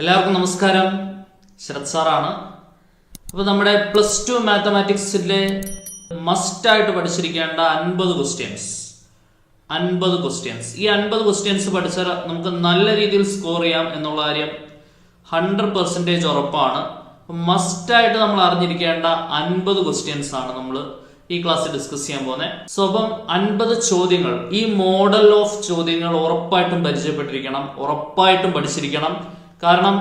എല്ലാവർക്കും നമസ്കാരം. ശരത് സാറാണ്. അപ്പോൾ നമ്മുടെ +2 മാത്തമാറ്റിക്സിലെ മസ്റ്റായിട്ട് പഠിച്ചിരിക്കേണ്ട 50 ക്വസ്റ്റ്യൻസ് ഈ 50 ക്വസ്റ്റ്യൻസ് പഠിച്ചാൽ നമുക്ക് നല്ല രീതിയിൽ സ്കോർ ചെയ്യാം എന്നുള്ള കാര്യം 100% ഉറപ്പാണ്. മസ്റ്റായിട്ട് നമ്മൾ അറിഞ്ഞിരിക്കേണ്ട 50 ക്വസ്റ്റ്യൻസ് ആണ് നമ്മൾ ഈ ക്ലാസ്സിൽ ഡിസ്കസ് ചെയ്യാൻ പോകുന്നത്. സോ അപ്പം 50 ചോദ്യങ്ങൾ, ഈ മോഡൽ ഓഫ് ചോദ്യങ്ങൾ ഉറപ്പായിട്ടും പരിചയപ്പെട്ടിരിക്കണം, ഉറപ്പായിട്ടും പഠിച്ചിരിക്കണം. കാരണം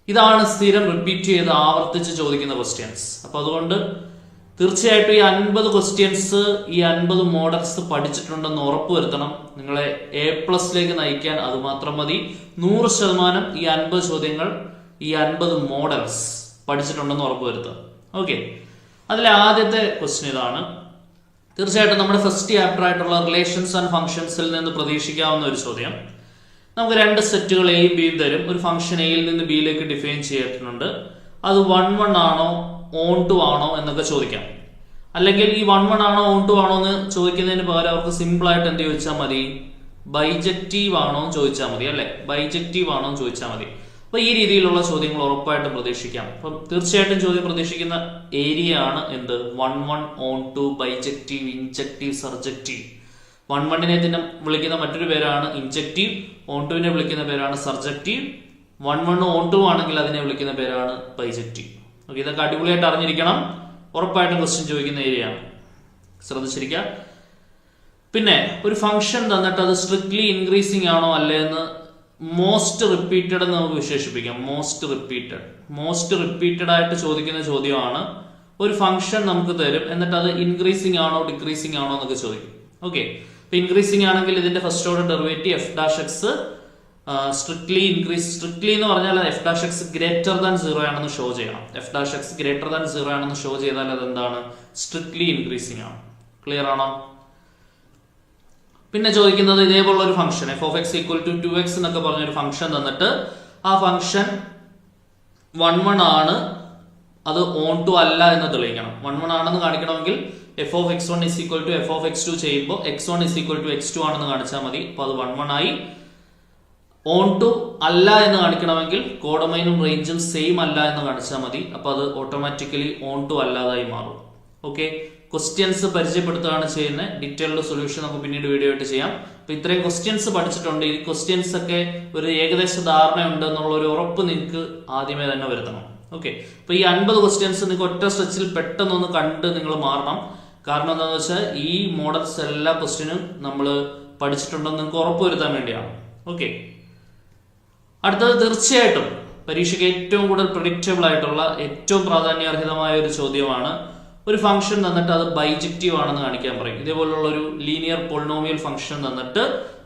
ഇതാണ് സ്ഥിരം റിപ്പീറ്റ് ചെയ്ത് ആവർത്തിച്ച് ചോദിക്കുന്ന ക്വസ്റ്റ്യൻസ്. അപ്പൊ അതുകൊണ്ട് തീർച്ചയായിട്ടും ഈ 50 ക്വസ്റ്റ്യൻസ്, ഈ 50 മോഡൽസ് പഠിച്ചിട്ടുണ്ടെന്ന് ഉറപ്പുവരുത്തണം. നിങ്ങളെ A+ നയിക്കാൻ അത് മാത്രം മതി. 100% ഈ 50 ചോദ്യങ്ങൾ, ഈ 50 മോഡൽസ് പഠിച്ചിട്ടുണ്ടെന്ന് ഉറപ്പുവരുത്തുക. ഓക്കെ, അതിലെ ആദ്യത്തെ ക്വസ്റ്റ്യൻ ഇതാണ്. തീർച്ചയായിട്ടും നമ്മുടെ ഫസ്റ്റ് ചാപ്റ്റർ ആയിട്ടുള്ള റിലേഷൻസ് ആൻഡ് ഫംഗ്ഷൻസിൽ നിന്ന് പ്രതീക്ഷിക്കാവുന്ന ഒരു ചോദ്യം. നമുക്ക് 2 സെറ്റുകൾ എയും ബിയും തരും. ഒരു ഫംഗ്ഷൻ എയിൽ നിന്ന് ബിയിലേക്ക് ഡിഫൈൻ ചെയ്തിട്ടുണ്ട്. അത് 1 ആണോ ഓൺ ടു ആണോ എന്നൊക്കെ ചോദിക്കാം. അല്ലെങ്കിൽ ഈ 1 ആണോ ഓൺ ടു ആണോ എന്ന് ചോദിക്കുന്നതിന് പകരം അവർക്ക് സിമ്പിൾ ആയിട്ട് എന്ത് ചോദിച്ചാൽ മതി, ബൈജക്റ്റീവ് ആണോ എന്ന് ചോദിച്ചാൽ മതി, അല്ലെ? ബൈജക്റ്റീവ് ആണോ എന്ന് ചോദിച്ചാൽ മതി. അപ്പൊ ഈ രീതിയിലുള്ള ചോദ്യങ്ങൾ ഉറപ്പായിട്ടും പ്രതീക്ഷിക്കാം. അപ്പം തീർച്ചയായിട്ടും ചോദ്യം പ്രതീക്ഷിക്കുന്ന ഏരിയ ആണ് എന്ത്, 1 onto, bijective, injective, surjective. 1 ഇതിനെ വിളിക്കുന്ന മറ്റൊരു പേരാണ് ഇൻജക്റ്റീവ്, ഓൺ ടുവിനെ വിളിക്കുന്ന പേരാണ് സർജക്റ്റീവ്. 1 ഓൺ ടു ആണെങ്കിൽ അതിനെ വിളിക്കുന്ന പേരാണ് ബൈജക്റ്റീവ്. ഓക്കെ, ഇതൊക്കെ അടിപൊളിയായിട്ട് അറിഞ്ഞിരിക്കണം. ഉറപ്പായിട്ടും ക്വസ്റ്റ്യൻ ചോദിക്കുന്ന ഏരിയ ആണ്, ശ്രദ്ധിച്ചിരിക്കുക. പിന്നെ ഒരു ഫംഗ്ഷൻ തന്നിട്ട് അത് സ്ട്രിക്ട്ലി ഇൻക്രീസിങ് ആണോ അല്ലേ എന്ന് മോസ്റ്റ് റിപ്പീറ്റഡ് എന്ന് നമുക്ക് വിശേഷിപ്പിക്കാം. മോസ്റ്റ് റിപ്പീറ്റഡ് ആയിട്ട് ചോദിക്കുന്ന ചോദ്യമാണ്. ഒരു ഫംഗ്ഷൻ നമുക്ക് തരും, എന്നിട്ട് അത് ഇൻക്രീസിങ് ആണോ ഡിക്രീസിങ് ആണോ എന്നൊക്കെ ചോദിക്കും. ഓക്കെ, ഇൻക്രീസിങ് ആണെങ്കിൽ ഇതിന്റെ first order derivative f'(x) strictly എന്ന് പറഞ്ഞാൽ f'(x) ഗ്രേറ്റർ ദാൻ 0 ആണെന്ന് ഷോ ചെയ്യണം. f'(x) ഗ്രേറ്റർ ദാൻ 0 ആണെന്ന് ഷോ ചെയ്താൽ അതെന്താണ്, സ്ട്രിക്ട്ലി ഇൻക്രീസിങ് ആണ്. ക്ലിയർ ആണോ? പിന്നെ ചോദിക്കുന്നത് ഇതേപോലുള്ള ഒരു ഫംഗ്ഷൻ f(x) = 2x എന്നൊക്കെ പറഞ്ഞൊരു ഫംഗ്ഷൻ തന്നിട്ട് ആ ഫംഗ്ഷൻ 1 ആണ്, അത് ഓൺ ടു അല്ല എന്ന് തെളിയിക്കണം. 1 ആണെന്ന് കാണിക്കണമെങ്കിൽ f(x1) = f(x2) ചെയ്യുമ്പോൾ x1 = x2 ആണെന്ന് കാണിച്ചാൽ മതി. അപ്പൊ അത് 1 ആയി. ഓൺ ടു അല്ല എന്ന് കാണിക്കണമെങ്കിൽ കോഡൊമൈനും റേഞ്ചും സെയിം അല്ല എന്ന് കാണിച്ചാൽ മതി. അപ്പൊ അത് ഓട്ടോമാറ്റിക്കലി ഓൺ ടു അല്ലാതായി മാറും. ഓക്കെ, ക്വസ്റ്റ്യൻസ് പരിചയപ്പെടുത്തുകയാണ് ചെയ്യുന്നത്. ഡീറ്റെയിൽഡ് സൊല്യൂഷൻ നമുക്ക് പിന്നീട് വീഡിയോ ആയിട്ട് ചെയ്യാം. അപ്പൊ ഇത്രയും ക്വസ്റ്റ്യൻസ് പഠിച്ചിട്ടുണ്ട്. ഈ ക്വസ്റ്റ്യൻസ് ഒക്കെ ഒരു ഏകദേശ ധാരണയുണ്ട് എന്നുള്ള ഒരു ഉറപ്പ് നിങ്ങൾക്ക് ആദ്യമേ തന്നെ വരുത്തണം. ഓക്കെ, അപ്പൊ ഈ 50 ക്വസ്റ്റ്യൻസ് നിങ്ങൾക്ക് ഒറ്റ സ്ട്രെച്ചിൽ പെട്ടെന്നൊന്ന് കണ്ട് നിങ്ങൾ മാറണം. കാരണം എന്താണെന്ന് വെച്ചാൽ ഈ മോഡൽസ് എല്ലാ ക്വസ്റ്റ്യനും നമ്മൾ പഠിച്ചിട്ടുണ്ടെന്ന് നിങ്ങൾക്ക് ഉറപ്പുവരുത്താൻ വേണ്ടിയാണ്. ഓക്കെ, അടുത്തത് തീർച്ചയായിട്ടും പരീക്ഷയ്ക്ക് ഏറ്റവും കൂടുതൽ പ്രെഡിക്റ്റബിൾ ആയിട്ടുള്ള, ഏറ്റവും പ്രാധാന്യാർഹിതമായ ഒരു ചോദ്യമാണ്. ഒരു ഫംഗ്ഷൻ തന്നിട്ട് അത് ബൈജക്റ്റീവ് ആണെന്ന് കാണിക്കാൻ പറയും. ഇതേപോലുള്ള ഒരു ലീനിയർ പോളിനോമിയൽ ഫംഗ്ഷൻ തന്നിട്ട്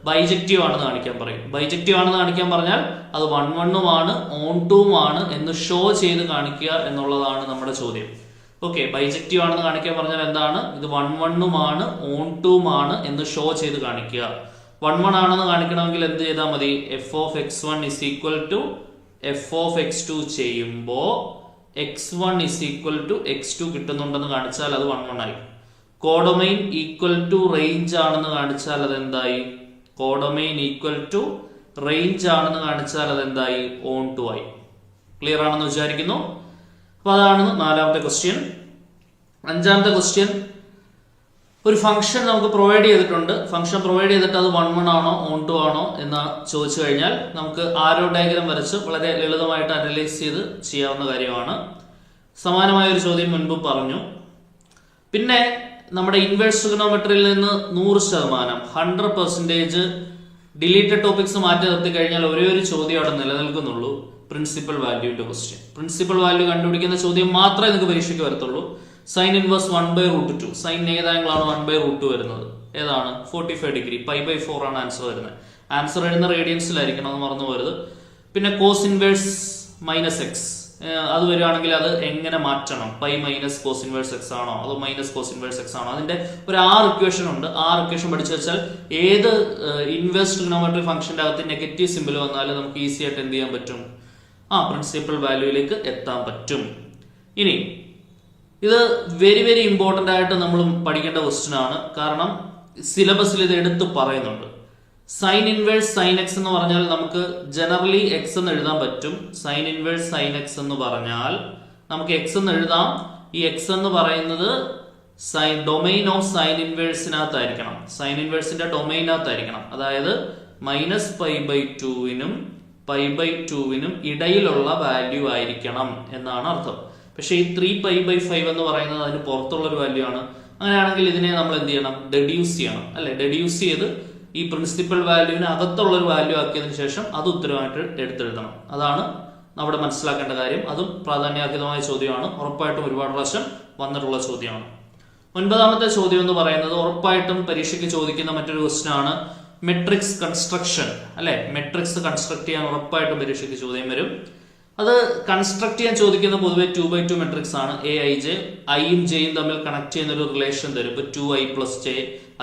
ബൈജക്റ്റീവ് ആണെന്ന് കാണിക്കാൻ പറയും. ബൈജക്റ്റീവ് ആണെന്ന് കാണിക്കാൻ പറഞ്ഞാൽ അത് 1 ആണ്, ഓൺ ടുവും ആണ് എന്ന് ഷോ ചെയ്ത് കാണിക്കുക എന്നുള്ളതാണ് നമ്മുടെ ചോദ്യം. ഓക്കെ, ബൈജക്റ്റീവ് ആണെന്ന് കാണിക്കാൻ പറഞ്ഞാൽ എന്താണ്, ഇത് 1 ആണ്, ഓൺ ടുവും ആണ് എന്ന് ഷോ ചെയ്ത് കാണിക്കുക. 1 ആണെന്ന് കാണിക്കണമെങ്കിൽ എന്ത് ചെയ്താൽ മതി, f(x1) = f(x2) ചെയ്യുമ്പോ x1 = x2 കിട്ടുന്നുണ്ടെന്ന് കാണിച്ചാൽ അത് 1 ആയി. കോഡൊമൈൻ ഈക്വൽ ടു റേഞ്ച് ആണെന്ന് കാണിച്ചാൽ അത് എന്തായി, കോഡൊമൈൻ ഈക്വൽ ടു റേഞ്ച് ആണെന്ന് കാണിച്ചാൽ അത് എന്തായി, ഓൺ ടു ആയി. ക്ലിയർ ആണെന്ന് വിചാരിക്കുന്നു. അപ്പൊ അതാണ് 4ാമത്തെ ക്വസ്റ്റ്യൻ. 5ാമത്തെ ക്വസ്റ്റ്യൻ, ഒരു ഫംഗ്ഷൻ നമുക്ക് പ്രൊവൈഡ് ചെയ്തിട്ടുണ്ട്. ഫംഗ്ഷൻ പ്രൊവൈഡ് ചെയ്തിട്ട് അത് 1 ആണോ ഓൺ ടു ആണോ എന്ന് ചോദിച്ചു കഴിഞ്ഞാൽ നമുക്ക് ആരോ ഡയഗ്രാം വരച്ച് വളരെ ലളിതമായിട്ട് അനലൈസ് ചെയ്ത് ചെയ്യാവുന്ന കാര്യമാണ്. സമാനമായ ഒരു ചോദ്യം മുൻപ് പറഞ്ഞു. പിന്നെ നമ്മുടെ ഇൻവേഴ്സ് ട്രിഗണോമെട്രിയിൽ നിന്ന് 100%, 100% ഡിലീറ്റഡ് ടോപ്പിക്സ് മാറ്റി നിർത്തി കഴിഞ്ഞാൽ ഒരേ ഒരു ചോദ്യം അവിടെ നിലനിൽക്കുന്നുള്ളൂ, പ്രിൻസിപ്പൽ വാല്യൂന്റെ ക്വസ്റ്റ്യൻ. പ്രിൻസിപ്പൽ വാല്യൂ കണ്ടുപിടിക്കുന്ന ചോദ്യം മാത്രമേ നിങ്ങൾക്ക് പരീക്ഷയ്ക്ക് വരത്തുള്ളൂ. Sine inverse 1/√2. സൈൻ ഏത് ആംഗിൾ ആണ് 1/√2 വരുന്നത്? ഏതാണ്? 45 ഡിഗ്രി. π/4 ആണ് ആൻസർ വരുന്നത്. ആൻസർ എഴുതുന്ന റേഡിയൻസിലായിരിക്കണം, അത് മറന്നു പോരുത്. പിന്നെ കോസ് ഇൻവേഴ്സ് -x അത് വരികയാണെങ്കിൽ അത് എങ്ങനെ മാറ്റണം? π - cos ഇൻവേഴ്സ് x ആണോ അതോ - cos ഇൻവേഴ്സ് x ആണോ? അതിന്റെ ഒരു 6 ഇക്വേഷൻ ഉണ്ട്. 6 ഇക്വേഷൻ പഠിച്ചു വെച്ചാൽ ഏത് ഇൻവേഴ്സ് ട്രിഗണോമെട്രി ഫംഗ്ഷന്റെ അകത്ത് നെഗറ്റീവ് സിമ്പിൾ വന്നാലും നമുക്ക് ഈസി ആയിട്ട് എന്ത് ചെയ്യാൻ പറ്റും, പ്രിൻസിപ്പൽ വാല്യൂയിലേക്ക് എത്താൻ പറ്റും. ഇനി ഇത് വെരി ഇമ്പോർട്ടന്റ് ആയിട്ട് നമ്മൾ പഠിക്കേണ്ട ക്വസ്റ്റ്യൻ ആണ്. കാരണം സിലബസിൽ ഇത് എടുത്ത് പറയുന്നുണ്ട്. സൈൻ ഇൻവേഴ്സ് സൈൻ എക്സ് എന്ന് പറഞ്ഞാൽ നമുക്ക് ജനറലി എക്സ് എന്ന് എഴുതാൻ പറ്റും. സൈൻ ഇൻവേഴ്സ് സൈൻ എക്സ് എന്ന് പറഞ്ഞാൽ നമുക്ക് എക്സ് എന്ന് എഴുതാം. ഈ എക്സ് എന്ന് പറയുന്നത് ഡൊമൈൻ ഓഫ് സൈൻ ഇൻവേഴ്സിനകത്തായിരിക്കണം. സൈൻ ഇൻവേഴ്സിന്റെ ഡൊമൈനകത്തായിരിക്കണം. അതായത് -π/2നും π/2നും ഇടയിലുള്ള വാല്യൂ ആയിരിക്കണം എന്നാണ് അർത്ഥം. പക്ഷെ ഈ 3π/5 എന്ന് പറയുന്നത് അതിന് പുറത്തുള്ള ഒരു വാല്യൂ ആണ്. അങ്ങനെയാണെങ്കിൽ ഇതിനെ നമ്മൾ എന്ത് ചെയ്യണം? ഡെഡ്യൂസ് ചെയ്യണം, അല്ലെ? ഡെഡ്യൂസ് ചെയ്ത് ഈ പ്രിൻസിപ്പൽ വാല്യൂവിന് അകത്തുള്ള ഒരു വാല്യൂ ആക്കിയതിനു ശേഷം അത് ഉത്തരമായിട്ട് എടുത്തെഴുതണം. അതാണ് അവിടെ മനസ്സിലാക്കേണ്ട കാര്യം. അതും പ്രാധാന്യാർഹിതമായ ചോദ്യമാണ്. ഉറപ്പായിട്ടും ഒരുപാട് പ്രാവശ്യം വന്നിട്ടുള്ള ചോദ്യമാണ്. 9ാമത്തെ ചോദ്യം എന്ന് പറയുന്നത് ഉറപ്പായിട്ടും പരീക്ഷയ്ക്ക് ചോദിക്കുന്ന മറ്റൊരു ക്വസ്റ്റ്യൻ ആണ് മെട്രിക്സ് കൺസ്ട്രക്ഷൻ, അല്ലെ? മെട്രിക്സ് കൺസ്ട്രക്ട് ചെയ്യാൻ ഉറപ്പായിട്ടും പരീക്ഷയ്ക്ക് ചോദ്യം വരും. അത് കൺസ്ട്രക്ട് ചെയ്യാൻ ചോദിക്കുന്ന പൊതുവെ 2/2 മെട്രിക്സ് ആണ്. Aij, ഐയും ജെയും തമ്മിൽ കണക്ട് ചെയ്യുന്ന ഒരു റിലേഷൻ തരും. ഇപ്പൊ 2i + j,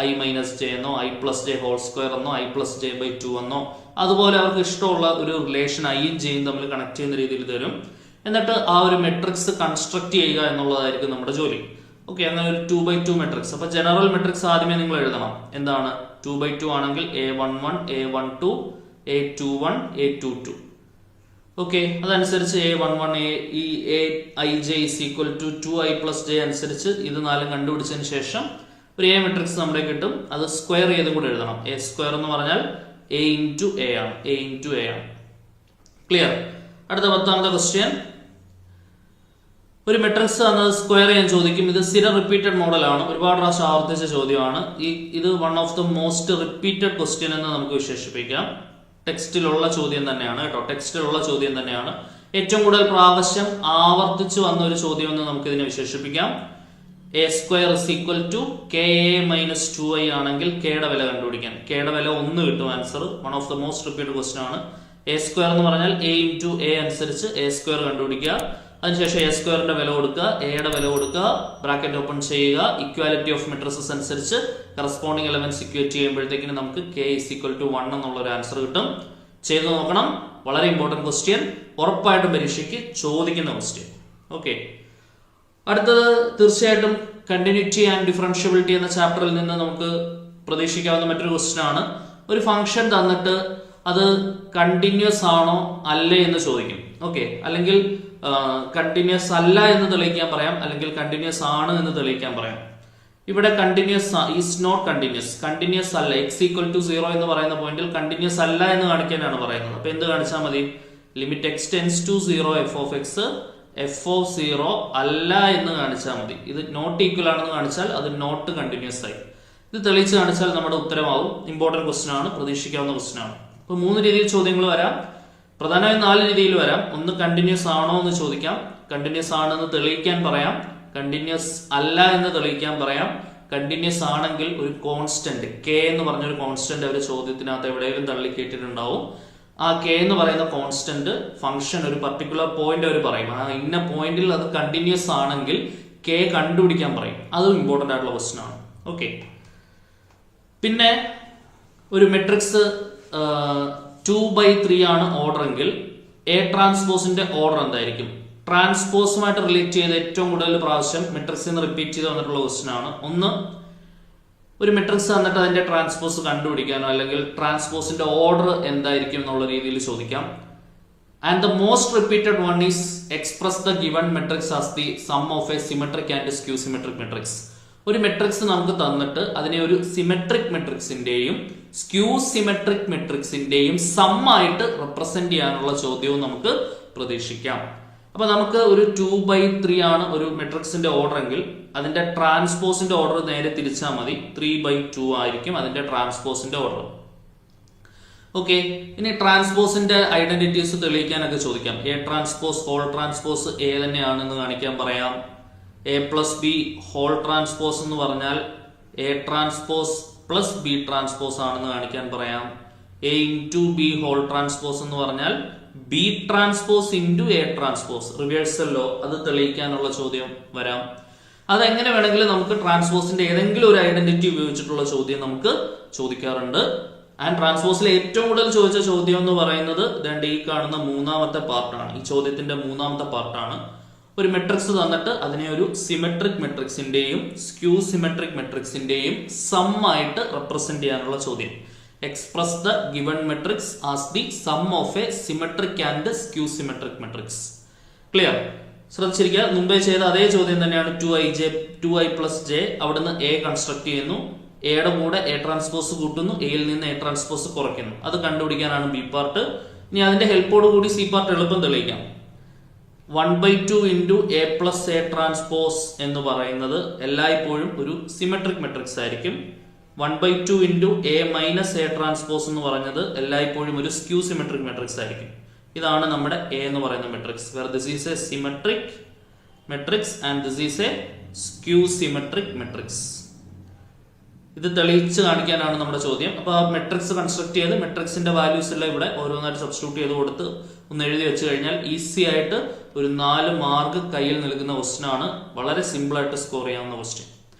i - j എന്നോ i + j ഹോൾ സ്ക്വയർ എന്നോ i + j/2 എന്നോ അതുപോലെ അവർക്ക് ഇഷ്ടമുള്ള ഒരു റിലേഷൻ ഐയും ജെയും തമ്മിൽ കണക്ട് ചെയ്യുന്ന രീതിയിൽ തരും. എന്നിട്ട് ആ ഒരു മെട്രിക്സ് കൺസ്ട്രക്ട് ചെയ്യുക എന്നുള്ളതായിരിക്കും നമ്മുടെ ജോലി. ഓക്കെ, അങ്ങനെ ഒരു 2/2 മെട്രിക്സ്. അപ്പൊ ജനറൽ മെട്രിക്സ് ആദ്യമേ നിങ്ങൾ എഴുതണം. എന്താണ്? 2/2 ആണെങ്കിൽ A11, A12, A21, A22. Okay, അതനുസരിച്ച് A11 ഈ Aij = 2i + j അനുസരിച്ച് ഇത് 4 കണ്ടുപിടിച്ചതിന് ശേഷം ഒരു A മെട്രിക്സ് നമ്മുടെ കിട്ടും. അത് സ്ക്വയർ ചെയ്തും കൂടെ എഴുതണം. A² എന്ന് പറഞ്ഞാൽ A × A ആണ്. A × A ആണ്. ക്ലിയർ? അടുത്ത 10ാമത്തെ ക്വസ്റ്റ്യൻ. ഒരു മെട്രിക്സ് എന്നത് സ്ക്വയർ ചെയ്യാൻ ചോദിക്കും. ഇത് സ്ഥിര റിപ്പീറ്റഡ് മോഡലാണ്. ഒരുപാട് പ്രാവശ്യം ആവർത്തിച്ച ചോദ്യമാണ്. ഇത് one of the most repeated question എന്ന് നമുക്ക് വിശേഷിപ്പിക്കാം. ടെക്സ്റ്റിലുള്ള ചോദ്യം തന്നെയാണ് കേട്ടോ. ടെക്സ്റ്റിലുള്ള ചോദ്യം തന്നെയാണ്. ഏറ്റവും കൂടുതൽ പ്രാവശ്യം ആവർത്തിച്ചു വന്ന ഒരു ചോദ്യം എന്ന് നമുക്ക് ഇതിനെ വിശേഷിപ്പിക്കാം. A² = Ka - 2i ആണെങ്കിൽ കെയുടെ വില കണ്ടുപിടിക്കാൻ. കെയുടെ വില 1 കിട്ടും answer. One of the most repeated question ആണ്. A² എന്ന് പറഞ്ഞാൽ A × A അനുസരിച്ച് A² കണ്ടുപിടിക്കുക. അതിനുശേഷം A² വില കൊടുക്കുക, എയുടെ വില കൊടുക്കുക, ബ്രാക്കറ്റ് ഓപ്പൺ ചെയ്യുക. ഇക്വാലിറ്റി ഓഫ് മെട്രിസസ് അനുസരിച്ച് കറസ്പോണ്ടിങ് എലമെന്റ്സ് ഇക്വേറ്റ് ചെയ്യുമ്പോഴത്തേക്കിന് നമുക്ക് K = 1 എന്നുള്ള ഒരു ആൻസർ കിട്ടും. ചെയ്ത് നോക്കണം. വളരെ ഇമ്പോർട്ടന്റ് ക്വസ്റ്റ്യൻ. ഉറപ്പായിട്ടും പരീക്ഷയ്ക്ക് ചോദിക്കുന്ന ക്വസ്റ്റ്യൻ. ഓക്കെ, അടുത്തത് തീർച്ചയായിട്ടും കണ്ടിന്യൂറ്റി ആൻഡ് ഡിഫറൻഷ്യബിലിറ്റി എന്ന ചാപ്റ്ററിൽ നിന്ന് നമുക്ക് പ്രതീക്ഷിക്കാവുന്ന മറ്റൊരു ക്വസ്റ്റ്യൻ ആണ്. ഒരു ഫംഗ്ഷൻ തന്നിട്ട് അത് കണ്ടിന്യൂസ് ആണോ അല്ലേ എന്ന് ചോദിക്കും. ഓക്കെ, അല്ലെങ്കിൽ കണ്ടിന്യൂസ് അല്ല എന്ന് തെളിയിക്കാൻ പറയാം, അല്ലെങ്കിൽ കണ്ടിന്യൂസ് ആണ് എന്ന് തെളിയിക്കാൻ പറയാം. ഇവിടെ continuous is not continuous, continuous അല്ല. x = 0 എന്ന് പറയുന്ന പോയിന്റിൽ കണ്ടിന്യൂസ് അല്ല എന്ന് കാണിക്കാനാണ് പറയുന്നത്. അപ്പൊ എന്ത് കാണിച്ചാൽ മതി? ലിമിറ്റ് x → 0 f(x) f(0) അല്ല എന്ന് കാണിച്ചാൽ മതി. ഇത് നോട്ട് ഈക്വൽ ആണെന്ന് കാണിച്ചാൽ അത് നോട്ട് കണ്ടിന്യൂസ് ആയി. ഇത് തെളിയിച്ച് കാണിച്ചാൽ നമ്മുടെ ഉത്തരമാവും. ഇമ്പോർട്ടന്റ് ക്വസ്റ്റ്യൻ ആണ്, പ്രതീക്ഷിക്കാവുന്ന ക്വസ്റ്റ്യൻ ആണ്. അപ്പൊ 3 രീതിയിൽ ചോദ്യങ്ങൾ വരാം. പ്രധാനമായും 4 രീതിയിൽ വരാം. ഒന്ന് കണ്ടിന്യൂസ് ആണോ എന്ന് ചോദിക്കാം, കണ്ടിന്യൂസ് ആണെന്ന് തെളിയിക്കാൻ പറയാം, കണ്ടിന്യൂസ് അല്ല എന്ന് തെളിയിക്കാൻ പറയാം. കണ്ടിന്യൂസ് ആണെങ്കിൽ ഒരു കോൺസ്റ്റന്റ് K എന്ന് പറഞ്ഞൊരു കോൺസ്റ്റന്റ് അവർ ചോദ്യത്തിനകത്ത് എവിടെയെങ്കിലും തള്ളിക്കേറ്റിട്ടുണ്ടാവും. ആ K എന്ന് പറയുന്ന കോൺസ്റ്റന്റ് ഫംഗ്ഷൻ ഒരു പർട്ടിക്കുലർ പോയിന്റ് അവർ പറയും. ആ ഇന്ന പോയിന്റിൽ അത് കണ്ടിന്യൂസ് ആണെങ്കിൽ K കണ്ടുപിടിക്കാൻ പറയും. അതും ഇമ്പോർട്ടന്റ് ആയിട്ടുള്ള ക്വസ്റ്റ്യൻ ആണ്. ഓക്കെ, പിന്നെ ഒരു മെട്രിക്സ് 2/3 ആണ് ഓർഡർ എങ്കിൽ A ട്രാൻസ്പോസിന്റെ ഓർഡർ എന്തായിരിക്കും? ട്രാൻസ്പോസുമായിട്ട് റിലേറ്റ് ചെയ്ത് ഏറ്റവും കൂടുതൽ പ്രാവശ്യം മെട്രിക്സിൽ നിന്ന് റിപ്പീറ്റ് ചെയ്ത് വന്നിട്ടുള്ള ക്വസ്റ്റ്യൻ ആണ്. ഒന്ന്, ഒരു മെട്രിക്സ് തന്നിട്ട് അതിന്റെ ട്രാൻസ്പോസ് കണ്ടുപിടിക്കാനോ അല്ലെങ്കിൽ ട്രാൻസ്പോസിന്റെ ഓർഡർ എന്തായിരിക്കും എന്നുള്ള രീതിയിൽ ചോദിക്കാം. And the most repeated one is express the given matrix as the sum of A symmetric and skew symmetric matrix. ഒരു മെട്രിക്സ് നമുക്ക് തന്നിട്ട് അതിനെ ഒരു സിമെട്രിക് മെട്രിക്സിന്റെയും സ്ക്യൂ സിമെട്രിക് മെട്രിക്സിന്റെയും സം ആയിട്ട് റെപ്രസെന്റ് ചെയ്യാനുള്ള ചോദ്യവും നമുക്ക് പ്രതീക്ഷിക്കാം. അപ്പൊ നമുക്ക് ഒരു 2/3 ആണ് ഒരു മെട്രിക്സിന്റെ ഓർഡർ എങ്കിൽ അതിന്റെ ട്രാൻസ്പോസിന്റെ ഓർഡർ നേരെ തിരിച്ചാൽ മതി. 3/2 ആയിരിക്കും അതിന്റെ ട്രാൻസ്പോസിന്റെ ഓർഡർ. ഓക്കെ, ഇനി ട്രാൻസ്പോസിന്റെ ഐഡന്റിറ്റീസ് തെളിയിക്കാനൊക്കെ ചോദിക്കാം. A transpose whole transpose A തന്നെയാണെന്ന് കാണിക്കാൻ പറയാം. A + B ഹോൾ ട്രാൻസ്പോസ് എന്ന് പറഞ്ഞാൽ A ട്രാൻസ്പോസ് + B ട്രാൻസ്പോസ് ആണെന്ന് കാണിക്കാൻ പറയാം. A × B ഹോൾ ട്രാൻസ്പോസ് എന്ന് പറഞ്ഞാൽ B transpose × A transpose, reversal law, അത് തെളിയിക്കാനുള്ള ചോദ്യം വരാം. അതെങ്ങനെ വേണമെങ്കിലും നമുക്ക് ട്രാൻസ്പോസിന്റെ ഏതെങ്കിലും ഒരു ഐഡന്റിറ്റി ഉപയോഗിച്ചിട്ടുള്ള ചോദ്യം നമുക്ക് ചോദിക്കാറുണ്ട്. ആൻഡ് ട്രാൻസ്പോസിലെ ഏറ്റവും കൂടുതൽ ചോദിച്ച ചോദ്യം എന്ന് പറയുന്നത് ഈ കാണുന്ന 3ാമത്തെ പാർട്ടാണ്. ഈ ചോദ്യത്തിന്റെ 3ാമത്തെ പാർട്ടാണ്. ഒരു മെട്രിക്സ് തന്നിട്ട് അതിനെ ഒരു സിമെട്രിക് മെട്രിക്സിന്റെയും സ്ക്യൂ സിമെട്രിക് മെട്രിക്സിന്റെയും സം ആയിട്ട് റെപ്രസെന്റ് ചെയ്യാനുള്ള ചോദ്യം. Express the given matrix as the sum of a symmetric and skew symmetric matrix. Clear? ശ്രദ്ധിച്ചിരിക്കുക. മുമ്പേ ചെയ്ത അതേ ചോദ്യം തന്നെയാണ് 2i plus j. അവിടുന്ന് a കൺസ്ട്രക്ട് ചെയ്യുന്നു, എയുടെ കൂടെ a ട്രാൻസ്പോസ് കൂട്ടുന്നു, എയിൽ നിന്ന് a ട്രാൻസ്പോസ് കുറയ്ക്കുന്നു. അത് കണ്ടുപിടിക്കാനാണ് ബി പാർട്ട്. ഇനി അതിന്റെ ഹെൽപ്പോട് കൂടി സി പാർട്ട് എളുപ്പം തെളിയിക്കാം. 1/2 into a plus a transpose എന്ന് പറയുന്നത് എല്ലായ്പ്പോഴും ഒരു സിമെട്രിക് മെട്രിക്സ് ആയിരിക്കും. 1/2 into a minus a transpose എന്ന് പറഞ്ഞത് എല്ലായ്പ്പോഴും ഒരു സ്ക്യൂ സിമെട്രിക് മെട്രിക്സ് ആയിരിക്കും. ഇതാണ് നമ്മുടെ a എന്ന് പറയുന്ന matrix. Where this is a symmetric matrix and this is a skew symmetric matrix. ഇത് തെളിയിച്ച് കാണിക്കാനാണ് നമ്മുടെ ചോദ്യം. അപ്പോൾ ആ മെട്രിക്സ് കൺസ്ട്രക്ട് ചെയ്ത് മെട്രിക്സിന്റെ വാല്യൂസ് എല്ലാം ഇവിടെ ഓരോന്നായിട്ട് സബ്സ്റ്റിറ്റ്യൂട്ട് ചെയ്ത് കൊടുത്ത് ഒന്ന് എഴുതി വെച്ച് കഴിഞ്ഞാൽ ഈസി ആയിട്ട് ഒരു 4 മാർക്ക് കയ്യിൽ നൽകുന്ന ക്വസ്റ്റ്യൻ ആണ്. വളരെ സിമ്പിൾ ആയിട്ട് സ്കോർ ചെയ്യാവുന്ന ക്വസ്റ്റ്യൻ.